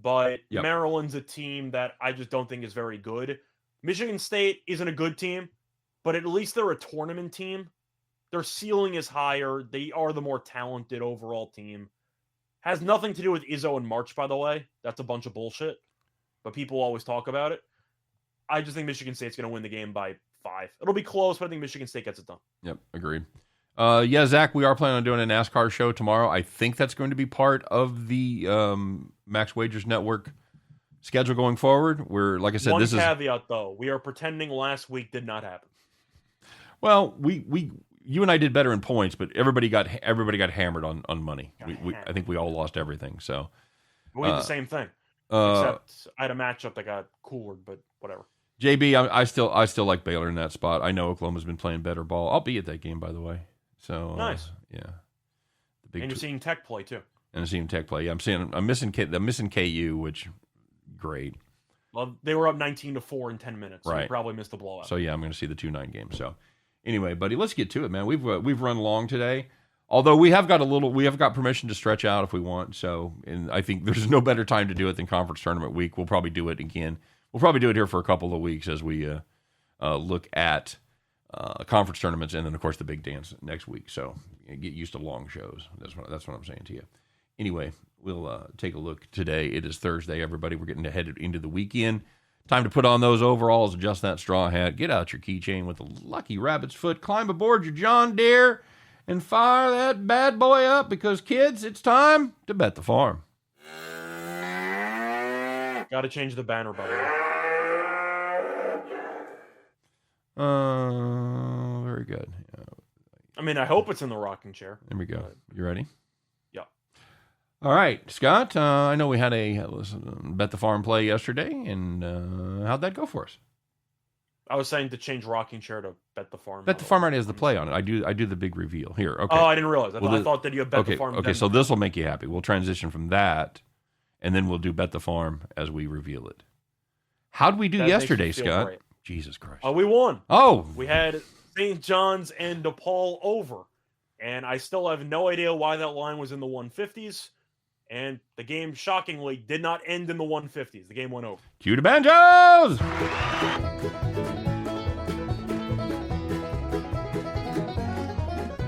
But Maryland's a team that I just don't think is very good. Michigan State isn't a good team, but at least they're a tournament team. Their ceiling is higher. They are the more talented overall team. Has nothing to do with Izzo and March, by the way. That's a bunch of bullshit. But people always talk about it. I just think Michigan State's going to win the game by 5. It'll be close, but I think Michigan State gets it done.
Yep, agreed. Yeah, Zach, we are planning on doing a NASCAR show tomorrow. I think that's going to be part of the Max Wagers Network schedule going forward. We're, like I said,
One caveat, though. We are pretending last week did not happen.
Well, you and I did better in points, but everybody got hammered on money. I think we all lost everything. So
we did the same thing, except I had a matchup that got cooler, but whatever.
JB, I still like Baylor in that spot. I know Oklahoma's been playing better ball. I'll be at that game, by the way. So
nice.
Yeah.
And you're seeing Tech play too.
And I'm seeing Tech play. Yeah, I'm missing KU, which great.
Well, they were up 19-4 in 10 minutes. So
right.
You probably missed the blowout.
So yeah, I'm going to see the 2-9 game. So anyway, buddy, let's get to it, man. We've run long today. Although we have got permission to stretch out if we want. So, and I think there's no better time to do it than conference tournament week. We'll probably do it again. We'll probably do it here for a couple of weeks as we look at conference tournaments, and then of course the big dance next week. So get used to long shows. That's what I'm saying to you. Anyway, we'll take a look today. It is Thursday, everybody. We're getting headed into the weekend. Time to put on those overalls, adjust that straw hat, get out your keychain with a lucky rabbit's foot, climb aboard your John Deere, and fire that bad boy up because, kids, it's time to bet the farm.
Got to change the banner, by the way.
Very good.
I mean, I hope it's in the rocking chair.
There we go. You ready?
Yeah.
All right, Scott, I know we had a Bet the Farm play yesterday, and how'd that go for us?
I was saying to change rocking chair to Bet the Farm.
Bet the Farm already has the play on it. I do the big reveal. Here, okay.
Oh, I didn't realize. I thought that you had Bet the Farm.
Okay, so this will make you happy. We'll transition from that, and then we'll do Bet the Farm as we reveal it. How'd we do yesterday, Scott?
Great.
Jesus Christ.
Oh, we won.
Oh.
We had St. John's and DePaul over, and I still have no idea why that line was in the 150s. And the game, shockingly, did not end in the 150s. The game went over.
Cue the banjos!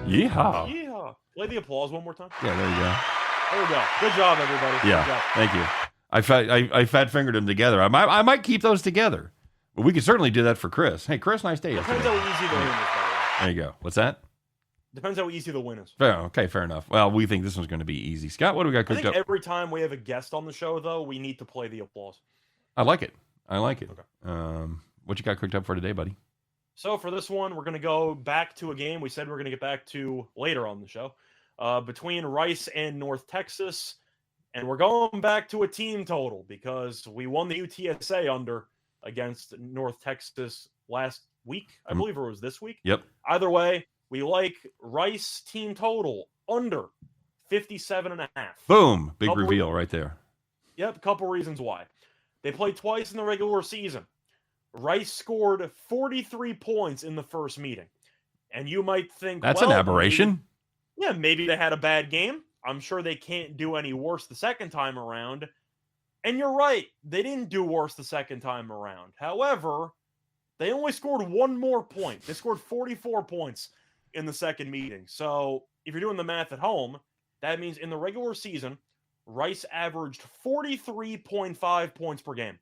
Yeehaw.
Yeah. Play the applause one more time.
Yeah, there you go.
There we go. Good job, everybody.
Yeah,
Good job.
thank you. I fat-fingered them together. I might keep those together. But we could certainly do that for Chris. Hey, Chris, nice day yesterday.
Depends how easy the win is, by the way.
There you go. What's that?
Depends how easy the win is.
Fair enough. Well, we think this one's going to be easy. Scott, what do we got cooked up?
Every time we have a guest on the show, though, we need to play the applause.
I like it. Okay. What you got cooked up for today, buddy?
So for this one, we're going to go back to a game we said we are going to get back to later on the show between Rice and North Texas. And we're going back to a team total because we won the UTSA under against North Texas last week. I believe it was this week.
Yep.
Either way, we like Rice team total under 57.5.
Boom. Big reveal right there.
Yep. A couple reasons why. They played twice in the regular season. Rice scored 43 points in the first meeting. And you might think,
that's an aberration.
Maybe they had a bad game. I'm sure they can't do any worse the second time around. And you're right. They didn't do worse the second time around. However, they only scored one more point. They scored 44 points in the second meeting. So if you're doing the math at home, that means in the regular season, Rice averaged 43.5 points per game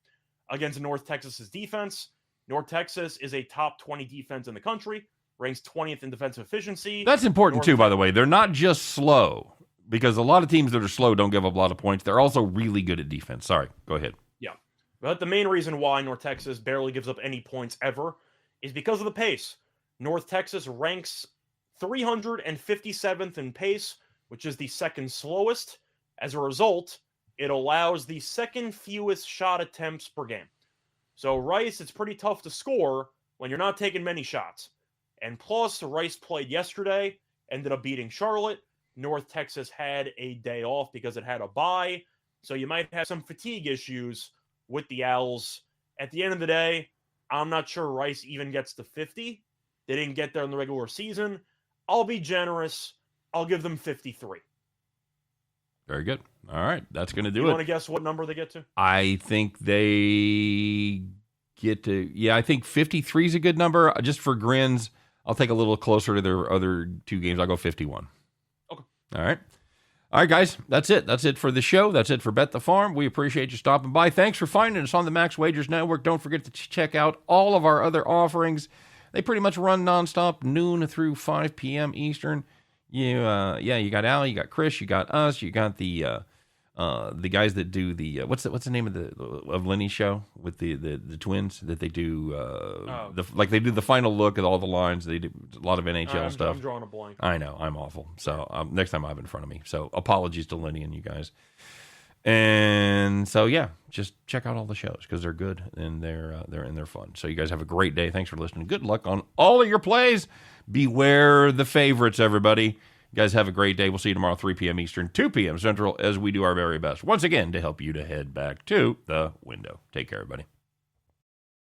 against North Texas's defense. North Texas is a top 20 defense in the country, ranks 20th in defensive efficiency.
That's important too, by the way. They're not just slow, because a lot of teams that are slow don't give up a lot of points. They're also really good at defense. Sorry, go ahead.
Yeah. But the main reason why North Texas barely gives up any points ever is because of the pace. North Texas ranks 357th in pace, which is the second slowest. As a result, it allows the second fewest shot attempts per game. So Rice, it's pretty tough to score when you're not taking many shots. And plus, Rice played yesterday, ended up beating Charlotte. North Texas had a day off because it had a bye. So you might have some fatigue issues with the Owls. At the end of the day, I'm not sure Rice even gets to 50. They didn't get there in the regular season. I'll be generous. I'll give them 53.
Very good. All right. That's going to do it.
You want to guess what number they get to?
I think they get to, I think 53 is a good number. Just for grins, I'll take a little closer to their other two games. I'll go 51.
Okay.
All right. All right, guys. That's it. That's it for the show. That's it for Bet the Farm. We appreciate you stopping by. Thanks for finding us on the Max Wagers Network. Don't forget to check out all of our other offerings. They pretty much run nonstop, noon through 5 p.m. Eastern. You got Al, you got Chris, you got us, you got the guys that do the what's the name of Lenny's show with the twins that they do they do the final look at all the lines. They do a lot of NHL stuff.
I'm drawing a blank.
I know, I'm awful. So next time I have it in front of me. So apologies to Lenny and you guys. And so just check out all the shows because they're good and they're fun. So you guys have a great day. Thanks for listening. Good luck on all of your plays. Beware the favorites, everybody. You guys have a great day. We'll see you tomorrow, 3 p.m. Eastern, 2 p.m. Central, as we do our very best once again to help you to head back to the window. Take care, everybody.